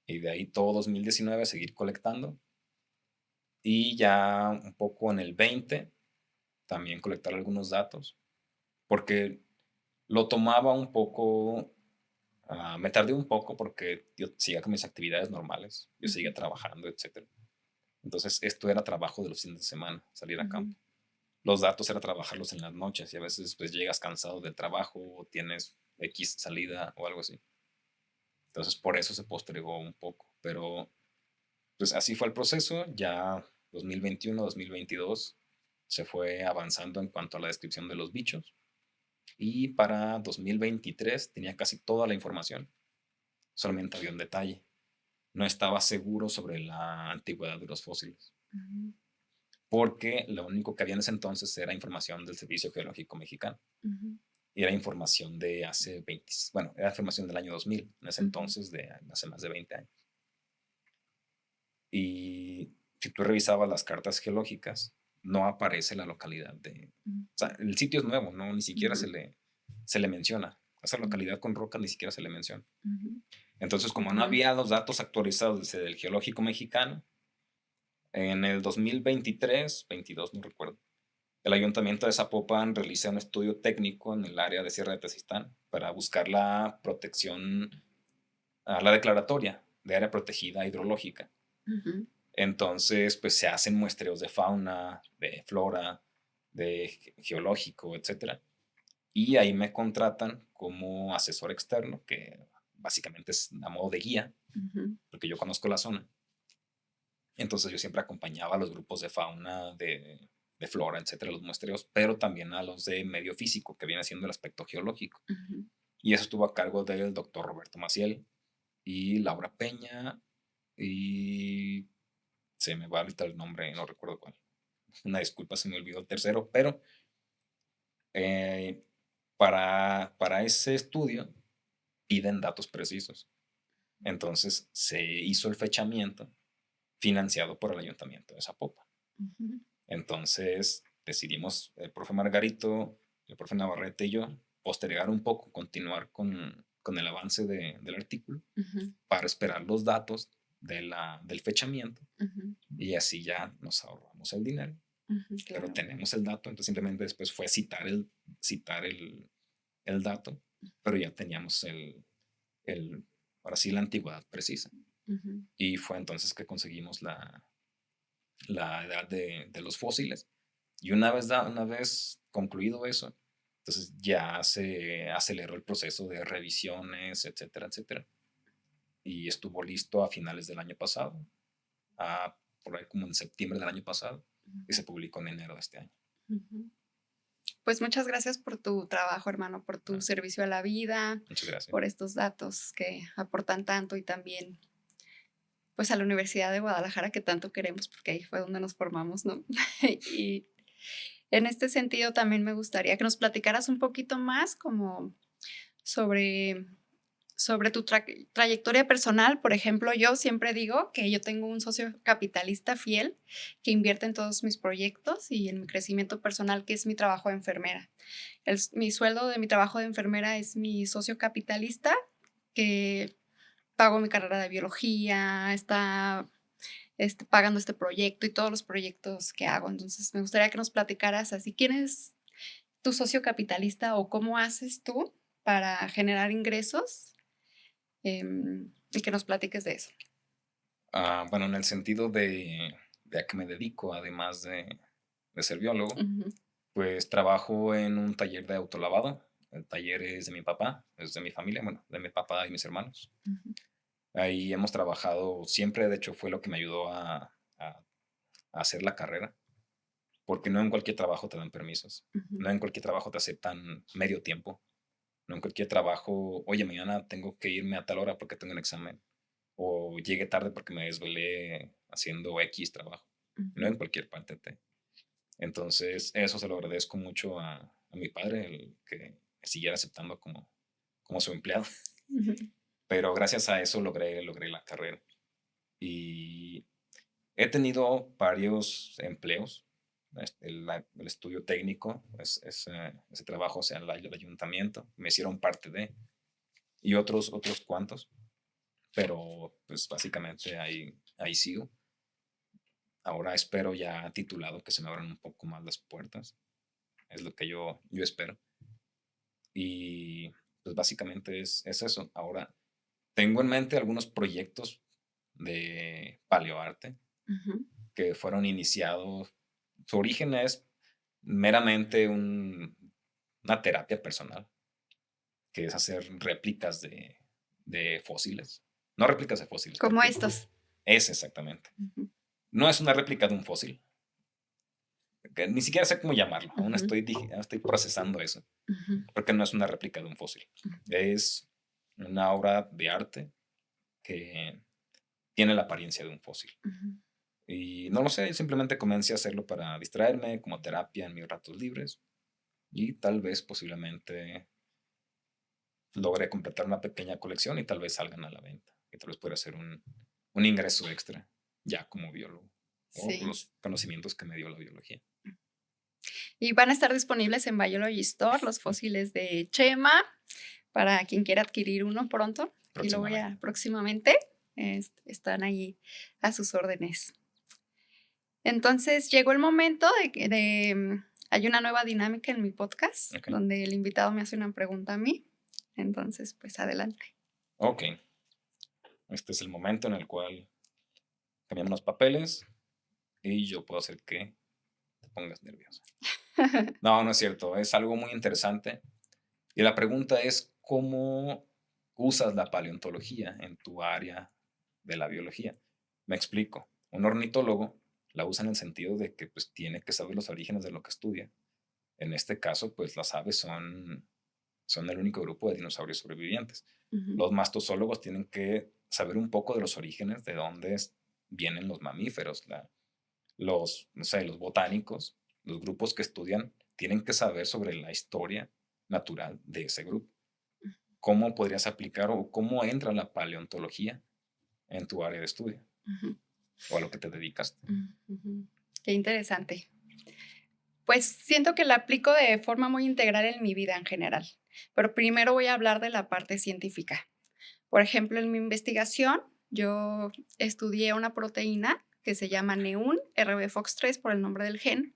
Y de ahí todo 2019 seguir colectando y ya un poco en el 20 también colectar algunos datos, porque lo tomaba un poco, me tardé un poco porque yo seguía con mis actividades normales, yo seguía Ujú. trabajando, etcétera. Entonces esto era trabajo de los fines de semana, salir a Ujú. campo. Los datos era trabajarlos en las noches y a veces pues llegas cansado del trabajo o tienes X salida o algo así. Entonces por eso se postergó un poco, pero pues así fue el proceso, ya 2021, 2022 se fue avanzando en cuanto a la descripción de los bichos y para 2023 tenía casi toda la información, solamente había un detalle, no estaba seguro sobre la antigüedad de los fósiles, Ujú. porque lo único que había en ese entonces era información del Servicio Geológico Mexicano Ujú. y era información de hace 20, bueno, era información del año 2000, en ese Ujú. entonces de hace más de 20 años. Y si tú revisabas las cartas geológicas, no aparece la localidad de... O sea, el sitio es nuevo, ¿no? Ni siquiera Ujú. se le menciona. Esa Ujú. localidad con rocas ni siquiera se le menciona. Ujú. Entonces, como no Ujú. había los datos actualizados desde el Geológico Mexicano, en el 2023, 22, no recuerdo, el Ayuntamiento de Zapopan realiza un estudio técnico en el área de Sierra de Tezistán para buscar la protección, la declaratoria de área protegida hidrológica. Ujú. Entonces, pues se hacen muestreos de fauna, de flora, de geológico, etcétera. Y ahí me contratan como asesor externo, que básicamente es a modo de guía, Ujú. porque yo conozco la zona. Entonces yo siempre acompañaba a los grupos de fauna, de flora, etcétera, los muestreos, pero también a los de medio físico, que viene siendo el aspecto geológico. Ujú. Y eso estuvo a cargo del doctor Roberto Maciel y Laura Peña y se me va ahorita el nombre, no recuerdo cuál. Una disculpa, se me olvidó el tercero, pero eh, para ese estudio piden datos precisos. Entonces se hizo el fechamiento financiado por el Ayuntamiento de Zapopan. Ujú. Entonces decidimos, el profe Margarito, el profe Navarrete y yo, postergar un poco, continuar con el avance del artículo Ujú. para esperar los datos del fechamiento Ujú. y así ya nos ahorramos el dinero. Ujú. Pero Claro. tenemos el dato, entonces simplemente después fue citar el dato, pero ya teníamos el, ahora sí, la antigüedad precisa. Ujú. Y fue entonces que conseguimos la edad de los fósiles. Y una vez concluido eso, entonces ya se aceleró el proceso de revisiones, etcétera, etcétera. Y estuvo listo a finales del año pasado, por ahí como en septiembre del año pasado, y se publicó en enero de este año. Ujú. Pues muchas gracias por tu trabajo, hermano, por tu Ah, servicio a la vida, muchas gracias. por estos datos que aportan tanto y también pues a la Universidad de Guadalajara que tanto queremos porque ahí fue donde nos formamos, ¿no? Y en este sentido también me gustaría que nos platicaras un poquito más como sobre sobre tu trayectoria personal. Por ejemplo, yo siempre digo que yo tengo un socio capitalista fiel que invierte en todos mis proyectos y en mi crecimiento personal, que es mi trabajo de enfermera. Mi sueldo de mi trabajo de enfermera es mi socio capitalista que pago mi carrera de biología, está pagando este proyecto y todos los proyectos que hago. Entonces, me gustaría que nos platicaras así, ¿quién es tu socio capitalista o cómo haces tú para generar ingresos? Y que nos platiques de eso. Bueno, en el sentido de a qué me dedico, además de ser biólogo, pues trabajo en un taller de autolavado. El taller es de mi papá, es de mi familia, bueno, de mi papá y mis hermanos. Ahí hemos trabajado siempre, de hecho fue lo que me ayudó a hacer la carrera, porque no en cualquier trabajo te dan permisos, no en cualquier trabajo te aceptan medio tiempo, no en cualquier trabajo, oye, mañana tengo que irme a tal hora porque tengo un examen, o llegué tarde porque me desvelé haciendo X trabajo, no en cualquier parte Entonces, eso se lo agradezco mucho a mi padre, el que me siguiera aceptando como su empleado. Pero gracias a eso logré la carrera. Y he tenido varios empleos. El estudio técnico, ese trabajo, o sea, el ayuntamiento, me hicieron parte de, y otros cuantos. Pero, pues, básicamente ahí sigo. Ahora espero ya titulado que se me abran un poco más las puertas. Es lo que yo espero. Y pues básicamente es eso. Ahora, tengo en mente algunos proyectos de paleoarte que fueron iniciados. Su origen es meramente una terapia personal, que es hacer réplicas de fósiles. No réplicas de fósiles. Como estos. Es exactamente. No es una réplica de un fósil. Que ni siquiera sé cómo llamarlo. Aún estoy procesando eso. Porque no es una réplica de un fósil. Es una obra de arte que tiene la apariencia de un fósil. Y no lo sé, simplemente comencé a hacerlo para distraerme, como terapia en mis ratos libres. Y tal vez, posiblemente, logre completar una pequeña colección y tal vez salgan a la venta. Y tal vez pueda ser un ingreso extra, ya como biólogo. Sí. O los conocimientos que me dio la biología. Y van a estar disponibles en Biology Store los fósiles de Chema para quien quiera adquirir uno pronto. Y lo voy a próximamente. Están ahí a sus órdenes. Entonces llegó el momento hay una nueva dinámica en mi podcast, donde el invitado me hace una pregunta a mí. Entonces, pues adelante. Ok. Este es el momento en el cual cambiamos los papeles y yo puedo hacer que te pongas nerviosa. No es cierto. Es algo muy interesante. Y la pregunta es, ¿cómo usas la paleontología en tu área de la biología? Me explico. Un ornitólogo la usa en el sentido de que pues, tiene que saber los orígenes de lo que estudia. En este caso, pues las aves son el único grupo de dinosaurios sobrevivientes. Los mastozólogos tienen que saber un poco de los orígenes, de dónde vienen los mamíferos, los botánicos, los grupos que estudian, tienen que saber sobre la historia natural de ese grupo. ¿Cómo podrías aplicar o cómo entra la paleontología en tu área de estudio? O a lo que te dedicas. Qué interesante. Pues siento que la aplico de forma muy integral en mi vida en general, pero primero voy a hablar de la parte científica. Por ejemplo, en mi investigación, yo estudié una proteína que se llama Neun RBFOX3 por el nombre del gen.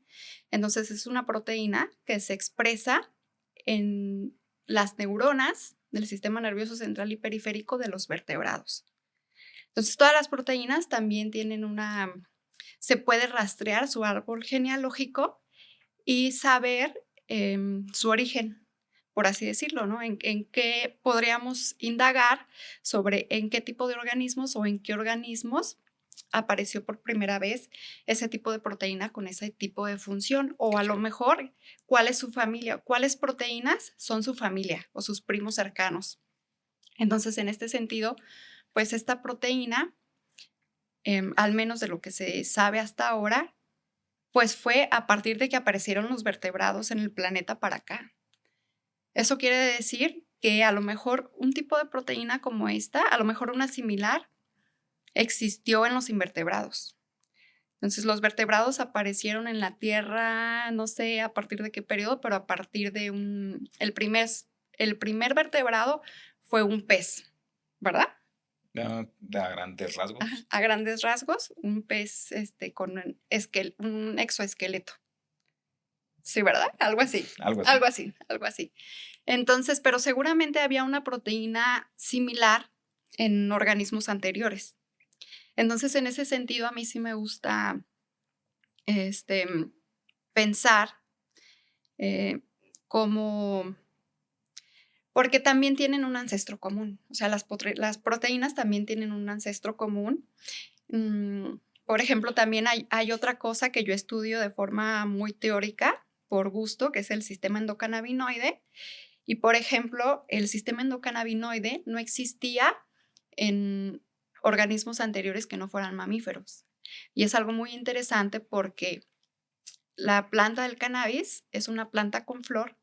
Entonces, es una proteína que se expresa en las neuronas del sistema nervioso central y periférico de los vertebrados. Entonces, todas las proteínas también tienen se puede rastrear su árbol genealógico y saber su origen, por así decirlo, ¿no? En qué podríamos indagar sobre en qué tipo de organismos o en qué organismos apareció por primera vez ese tipo de proteína con ese tipo de función, o a lo mejor cuál es su familia, cuáles proteínas son su familia o sus primos cercanos. Entonces, en este sentido, pues esta proteína, al menos de lo que se sabe hasta ahora, pues fue a partir de que aparecieron los vertebrados en el planeta para acá. Eso quiere decir que a lo mejor un tipo de proteína como esta, a lo mejor una similar, existió en los invertebrados. Entonces, los vertebrados aparecieron en la Tierra, no sé a partir de qué periodo, pero a partir de el primer vertebrado fue un pez, ¿verdad? A grandes rasgos, Ajá, a grandes rasgos, un pez con un exoesqueleto. Sí, ¿verdad? Algo así, algo así. algo así, algo así. Entonces, pero seguramente había una proteína similar en organismos anteriores. Entonces, en ese sentido, a mí sí me gusta este, pensar eh, cómo, porque también tienen un ancestro común. O sea, las proteínas también tienen un ancestro común. Por ejemplo, también hay otra cosa que yo estudio de forma muy teórica, por gusto, que es el sistema endocannabinoide. Y, por ejemplo, el sistema endocannabinoide no existía en organismos anteriores que no fueran mamíferos. Y es algo muy interesante porque la planta del cannabis es una planta con flor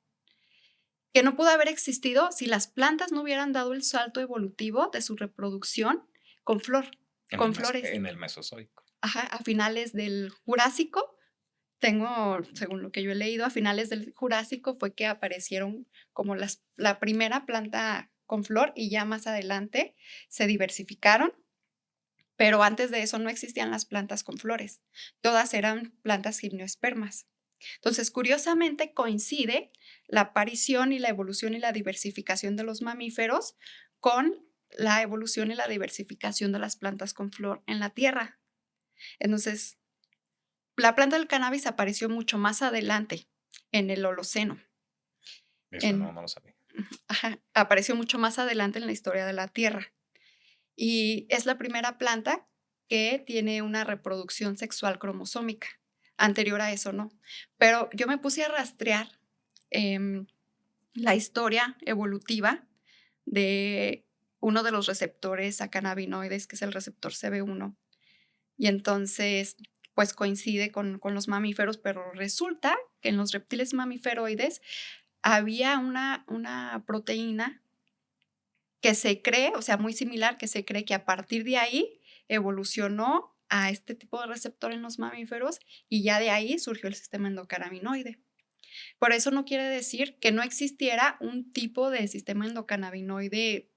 que no pudo haber existido si las plantas no hubieran dado el salto evolutivo de su reproducción con flor, con flores. en el Mesozoico. Ajá, a finales del Jurásico, según lo que yo he leído, a finales del Jurásico fue que aparecieron como la primera planta con flor y ya más adelante se diversificaron, pero antes de eso no existían las plantas con flores, todas eran plantas gimnospermas. Entonces, curiosamente coincide la aparición y la evolución y la diversificación de los mamíferos con la evolución y la diversificación de las plantas con flor en la Tierra. Entonces, la planta del cannabis apareció mucho más adelante, en el Holoceno. Eso no lo sabía. Ajá, apareció mucho más adelante en la historia de la Tierra. Y es la primera planta que tiene una reproducción sexual cromosómica. Anterior a eso, no. Pero yo me puse a rastrear la historia evolutiva de uno de los receptores a cannabinoides, que es el receptor CB1. Y entonces, pues coincide con los mamíferos, pero resulta que en los reptiles mamíferoides había una proteína que se cree, o sea, muy similar, que se cree que a partir de ahí evolucionó a este tipo de receptor en los mamíferos y ya de ahí surgió el sistema endocannabinoide. Por eso no quiere decir que no existiera un tipo de sistema endocannabinoide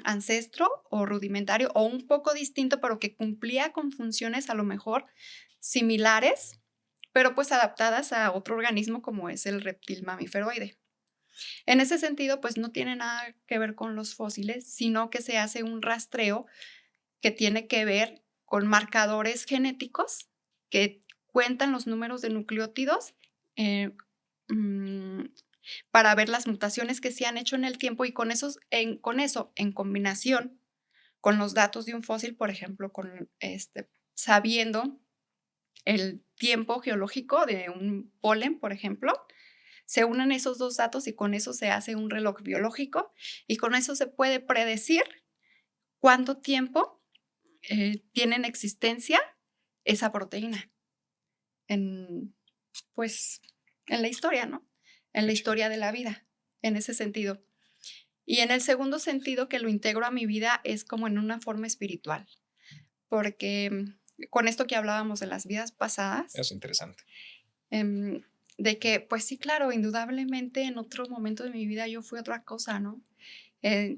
ancestro o rudimentario o un poco distinto, pero que cumplía con funciones a lo mejor similares, pero pues adaptadas a otro organismo como es el reptil mamíferoide. En ese sentido, pues no tiene nada que ver con los fósiles, sino que se hace un rastreo que tiene que ver con marcadores genéticos que cuentan los números de nucleótidos eh, mm, para ver las mutaciones que se han hecho en el tiempo y con eso, en combinación con los datos de un fósil, por ejemplo, sabiendo el tiempo geológico de un polen, por ejemplo, se unen esos dos datos y con eso se hace un reloj biológico y con eso se puede predecir cuánto tiempo tiene en existencia esa proteína pues, en la historia, ¿no? En la historia de la vida, en ese sentido. Y en el segundo sentido que lo integro a mi vida es como en una forma espiritual, porque con esto que hablábamos de las vidas pasadas. Es interesante. De que, pues sí, claro, indudablemente en otro momento de mi vida yo fui otra cosa, ¿no?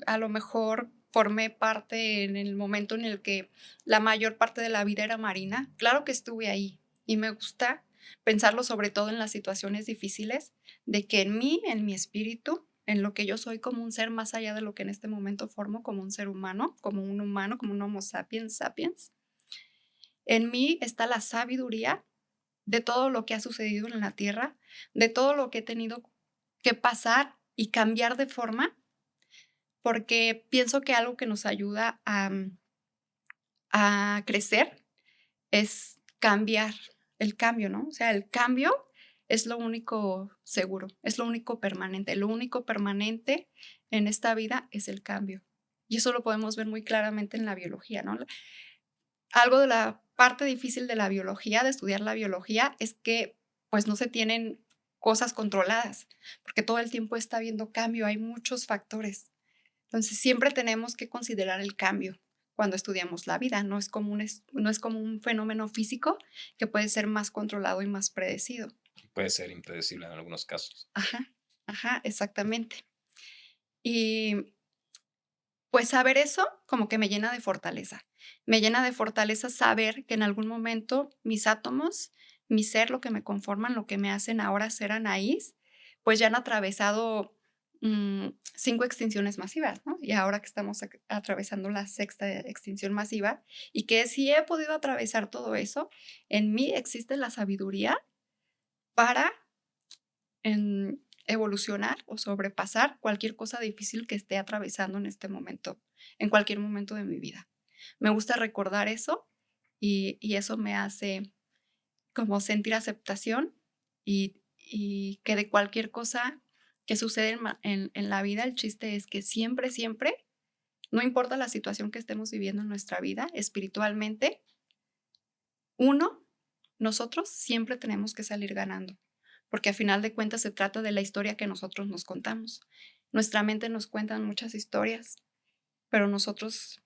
A lo mejor formé parte en el momento en el que la mayor parte de la vida era marina. Claro que estuve ahí y me gusta pensarlo sobre todo en las situaciones difíciles, de que en mí, en mi espíritu, en lo que yo soy como un ser más allá de lo que en este momento formo como un ser humano, como un homo sapiens sapiens, en mí está la sabiduría de todo lo que ha sucedido en la Tierra, de todo lo que he tenido que pasar y cambiar de forma, porque pienso que algo que nos ayuda a crecer es cambiar, el cambio, ¿no? O sea, el cambio es lo único seguro, es lo único permanente. Lo único permanente en esta vida es el cambio. Y eso lo podemos ver muy claramente en la biología, ¿no? Algo de la parte difícil de la biología, de estudiar la biología, es que pues no se tienen cosas controladas, porque todo el tiempo está habiendo cambio, hay muchos factores. Entonces siempre tenemos que considerar el cambio cuando estudiamos la vida, no es como un fenómeno físico que puede ser más controlado y más predecido. Puede ser impredecible en algunos casos. Ajá, exactamente. Y Pues saber eso como que me llena de fortaleza. Me llena de fortaleza saber que en algún momento mis átomos, mi ser, lo que me conforman, lo que me hacen ahora ser Anaís, pues ya han atravesado 5 extinciones masivas, ¿no? Y ahora que estamos atravesando la sexta extinción masiva, y que si he podido atravesar todo eso, en mí existe la sabiduría para evolucionar o sobrepasar cualquier cosa difícil que esté atravesando en este momento, en cualquier momento de mi vida. Me gusta recordar eso y eso me hace como sentir aceptación y que de cualquier cosa que sucede en la vida, el chiste es que siempre, siempre, no importa la situación que estemos viviendo en nuestra vida, espiritualmente, uno, nosotros siempre tenemos que salir ganando, porque a final de cuentas se trata de la historia que nosotros nos contamos. Nuestra mente nos cuenta muchas historias, pero nosotros,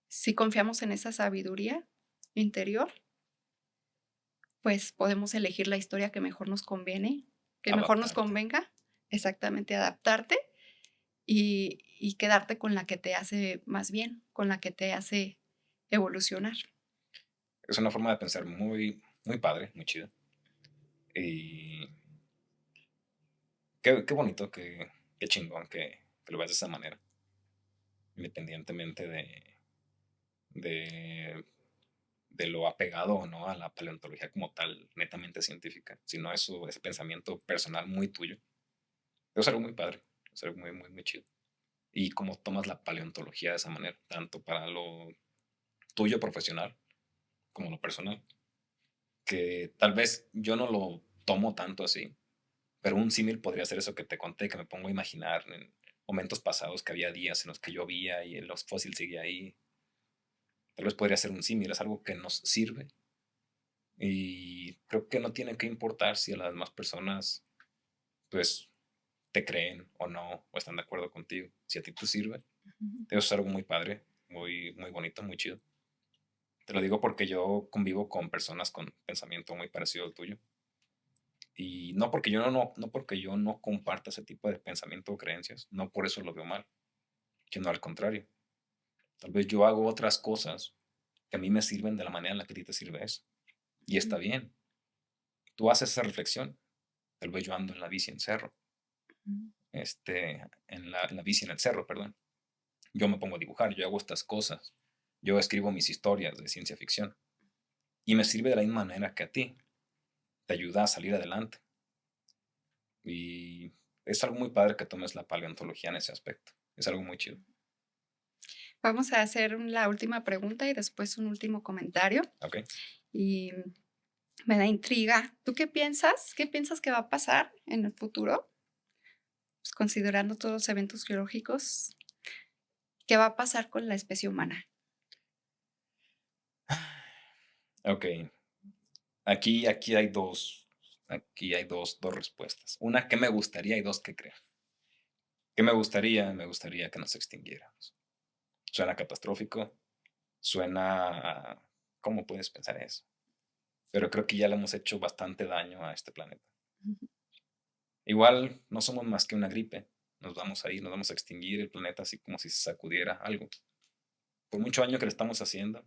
si confiamos en esa sabiduría interior, pues podemos elegir la historia que mejor nos conviene, que mejor nos Adaptarte. convenga, exactamente adaptarte y quedarte con la que te hace más bien, con la que te hace evolucionar. Es una forma de pensar muy, muy padre, muy chida. Y qué bonito, qué chingón que lo veas de esa manera, independientemente de, de lo apegado o no a la paleontología como tal, netamente científica, sino eso, ese pensamiento personal muy tuyo. Es algo muy padre, es algo muy, muy, muy chido. Y cómo tomas la paleontología de esa manera, tanto para lo tuyo profesional como lo personal, que tal vez yo no lo tomo tanto así, pero un símil podría ser eso que te conté, que me pongo a imaginar en momentos pasados que había días en los que llovía y los fósiles seguía ahí. Tal vez podría ser un símil, es algo que nos sirve y creo que no tiene que importar si a las demás personas pues te creen o no o están de acuerdo contigo. Si a ti te sirve, Ujú. eso es algo muy padre, muy, muy bonito, muy chido. Te lo digo porque yo convivo con personas con pensamiento muy parecido al tuyo. Y no porque yo no comparta ese tipo de pensamiento o creencias, no por eso lo veo mal, sino al contrario. Tal vez yo hago otras cosas que a mí me sirven de la manera en la que a ti te sirve eso. Y está bien. Tú haces esa reflexión. Tal vez yo ando en la bici en cerro, Ujú. en la bici en el cerro, perdón. Yo me pongo a dibujar, yo hago estas cosas. Yo escribo mis historias de ciencia ficción. Y me sirve de la misma manera que a ti. Te ayuda a salir adelante. Y es algo muy padre que tomes la paleontología en ese aspecto. Es algo muy chido. Vamos a hacer la última pregunta y después un último comentario. ¿Ok? Y me da intriga. ¿Tú qué piensas? ¿Qué piensas que va a pasar en el futuro? Pues considerando todos los eventos geológicos, ¿qué va a pasar con la especie humana? Ok. Aquí hay dos respuestas. Una que me gustaría y dos que creo. ¿Qué me gustaría? Me gustaría que nos extinguiéramos. Suena catastrófico, suena... ¿Cómo puedes pensar eso? Pero creo que ya le hemos hecho bastante daño a este planeta. Ujú. Igual no somos más que una gripe. Nos vamos a ir, nos vamos a extinguir el planeta así como si se sacudiera algo. Por mucho daño que le estamos haciendo,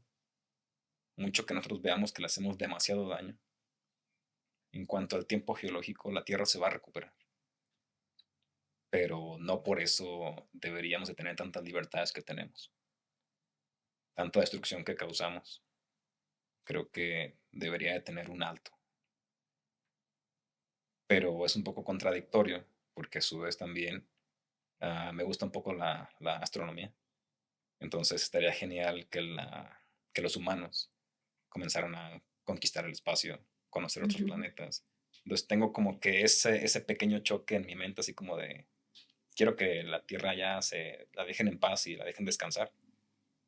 mucho que nosotros veamos que le hacemos demasiado daño, en cuanto al tiempo geológico, la Tierra se va a recuperar. Pero no por eso deberíamos de tener tantas libertades que tenemos, tanta destrucción que causamos. Creo que debería de tener un alto, pero es un poco contradictorio porque a su vez también me gusta un poco la astronomía. Entonces estaría genial que los humanos comenzaran a conquistar el espacio, conocer otros Ujú. planetas. Entonces tengo como que ese pequeño choque en mi mente, así como de, quiero que la Tierra ya la dejen en paz y la dejen descansar,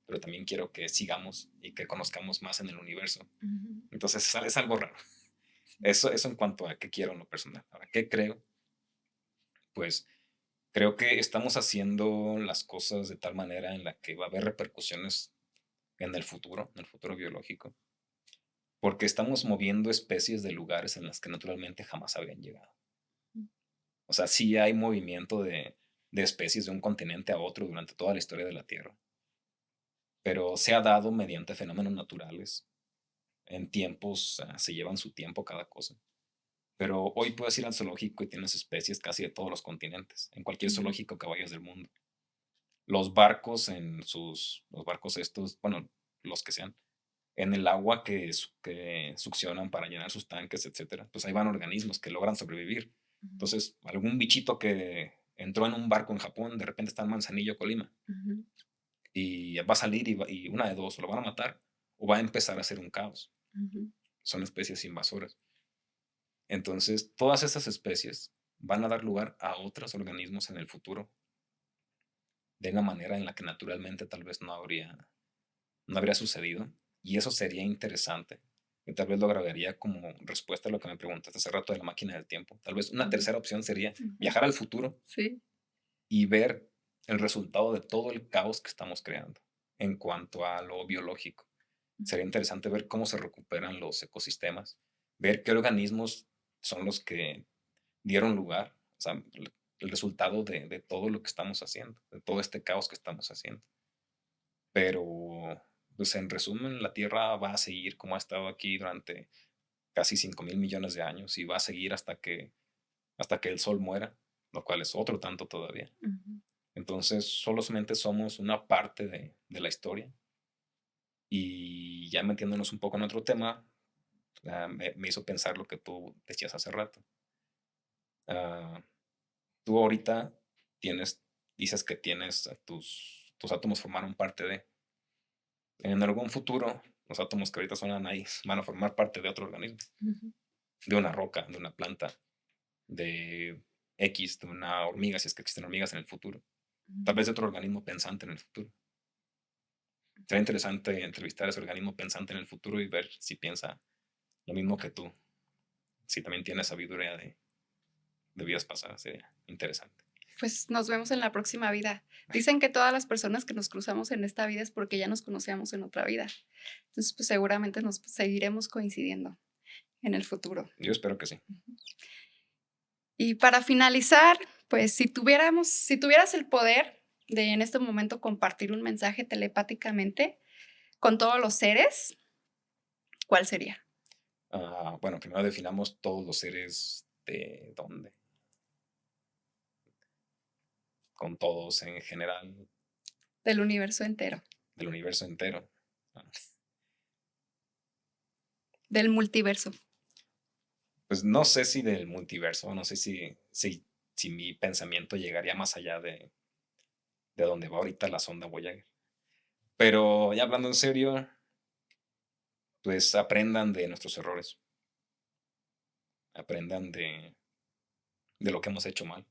pero también quiero que sigamos y que conozcamos más en el universo. Ujú. Entonces es algo raro. Sí. Eso en cuanto a qué quiero en lo personal. Ahora, ¿qué creo? Pues creo que estamos haciendo las cosas de tal manera en la que va a haber repercusiones en el futuro biológico, porque estamos moviendo especies de lugares en las que naturalmente jamás habrían llegado. Mm. O sea, sí hay movimiento de especies de un continente a otro durante toda la historia de la Tierra. Pero se ha dado mediante fenómenos naturales. En tiempos, se llevan su tiempo cada cosa. Pero hoy puedes ir al zoológico y tienes especies casi de todos los continentes, en cualquier zoológico que vayas del mundo. Los barcos los barcos estos, bueno, los que sean, en el agua que succionan para llenar sus tanques, etcétera, pues ahí van organismos que logran sobrevivir. Entonces, algún bichito que entró en un barco en Japón, de repente está en Manzanillo, Colima, y va a salir y una de dos, o lo van a matar o va a empezar a hacer un caos. Son especies invasoras. Entonces, todas esas especies van a dar lugar a otros organismos en el futuro de una manera en la que naturalmente tal vez no habría sucedido. Y eso sería interesante. Y tal vez lo agregaría como respuesta a lo que me preguntaste hace rato de la máquina del tiempo. Tal vez una tercera opción sería viajar al futuro y ver el resultado de todo el caos que estamos creando en cuanto a lo biológico. Sería interesante ver cómo se recuperan los ecosistemas, ver qué organismos son los que dieron lugar, o sea, el resultado de todo lo que estamos haciendo, de todo este caos que estamos haciendo. Pero, pues en resumen, la Tierra va a seguir como ha estado aquí durante casi 5,000 millones de años y va a seguir hasta que el Sol muera, lo cual es otro tanto todavía. Entonces, solamente somos una parte de la historia. Y ya metiéndonos un poco en otro tema, me hizo pensar lo que tú decías hace rato. Tú ahorita dices que tus átomos formaron parte de. En algún futuro, los átomos que ahorita suenan ahí van a formar parte de otro organismo, de una roca, de una planta, de una hormiga, si es que existen hormigas en el futuro. Tal vez de otro organismo pensante en el futuro. Sería interesante entrevistar a ese organismo pensante en el futuro y ver si piensa lo mismo que tú. Si también tiene sabiduría de vidas pasadas, sería interesante. Pues nos vemos en la próxima vida. Dicen que todas las personas que nos cruzamos en esta vida es porque ya nos conocíamos en otra vida. Entonces, pues seguramente nos seguiremos coincidiendo en el futuro. Yo espero que sí. Y para finalizar, pues si tuvieras el poder de en este momento compartir un mensaje telepáticamente con todos los seres, ¿cuál sería? Bueno, primero definamos todos los seres de dónde. Con todos en general. Del universo entero. Del universo entero. Del multiverso. Pues no sé si del multiverso, no sé si mi pensamiento llegaría más allá de donde va ahorita la sonda Voyager. Pero ya hablando en serio, pues aprendan de nuestros errores. Aprendan de lo que hemos hecho mal.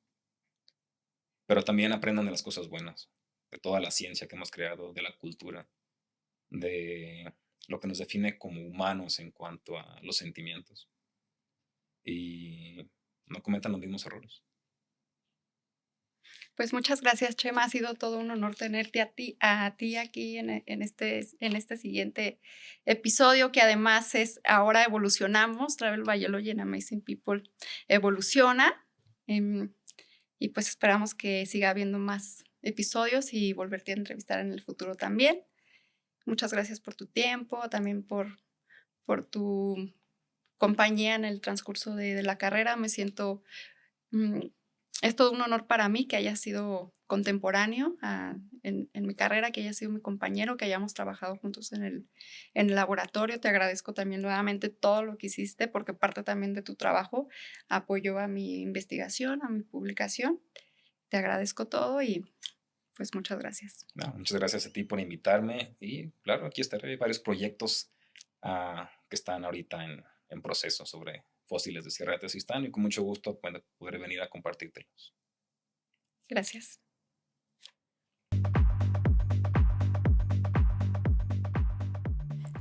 Pero también aprendan de las cosas buenas, de toda la ciencia que hemos creado, de la cultura, de lo que nos define como humanos en cuanto a los sentimientos. Y no cometan los mismos errores. Pues muchas gracias, Chema. Ha sido todo un honor tenerte a ti aquí en este siguiente episodio, que además ahora evolucionamos. Travel Biology and Amazing People evoluciona. Y pues esperamos que siga habiendo más episodios y volverte a entrevistar en el futuro también. Muchas gracias por tu tiempo, también por tu compañía en el transcurso de la carrera. Me siento, es todo un honor para mí que hayas sido contemporáneo en mi carrera, que hayas sido mi compañero, que hayamos trabajado juntos en el laboratorio. Te agradezco también nuevamente todo lo que hiciste, porque parte también de tu trabajo apoyó a mi investigación, a mi publicación. Te agradezco todo y pues muchas gracias. Muchas gracias a ti por invitarme y claro, aquí estaré. Hay varios proyectos que están ahorita en proceso sobre fósiles de Sierra de Tezistán y con mucho gusto poder venir a compartírtelos. Gracias.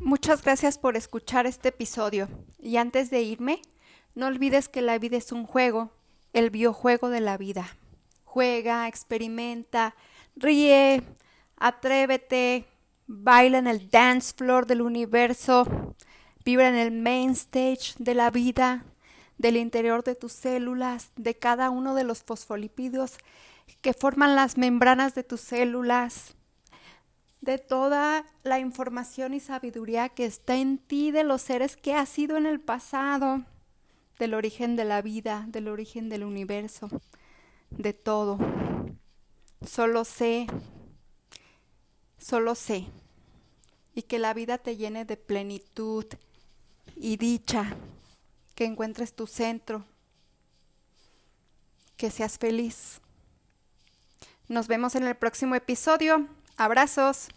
Muchas gracias por escuchar este episodio. Y antes de irme, no olvides que la vida es un juego, el videojuego de la vida. Juega, experimenta, ríe, atrévete, baila en el dance floor del universo, vibra en el main stage de la vida, del interior de tus células, de cada uno de los fosfolípidos que forman las membranas de tus células, de toda la información y sabiduría que está en ti, de los seres que has sido en el pasado, del origen de la vida, del origen del universo, de todo. Solo sé, y que la vida te llene de plenitud y dicha, que encuentres tu centro, que seas feliz. Nos vemos en el próximo episodio. Abrazos.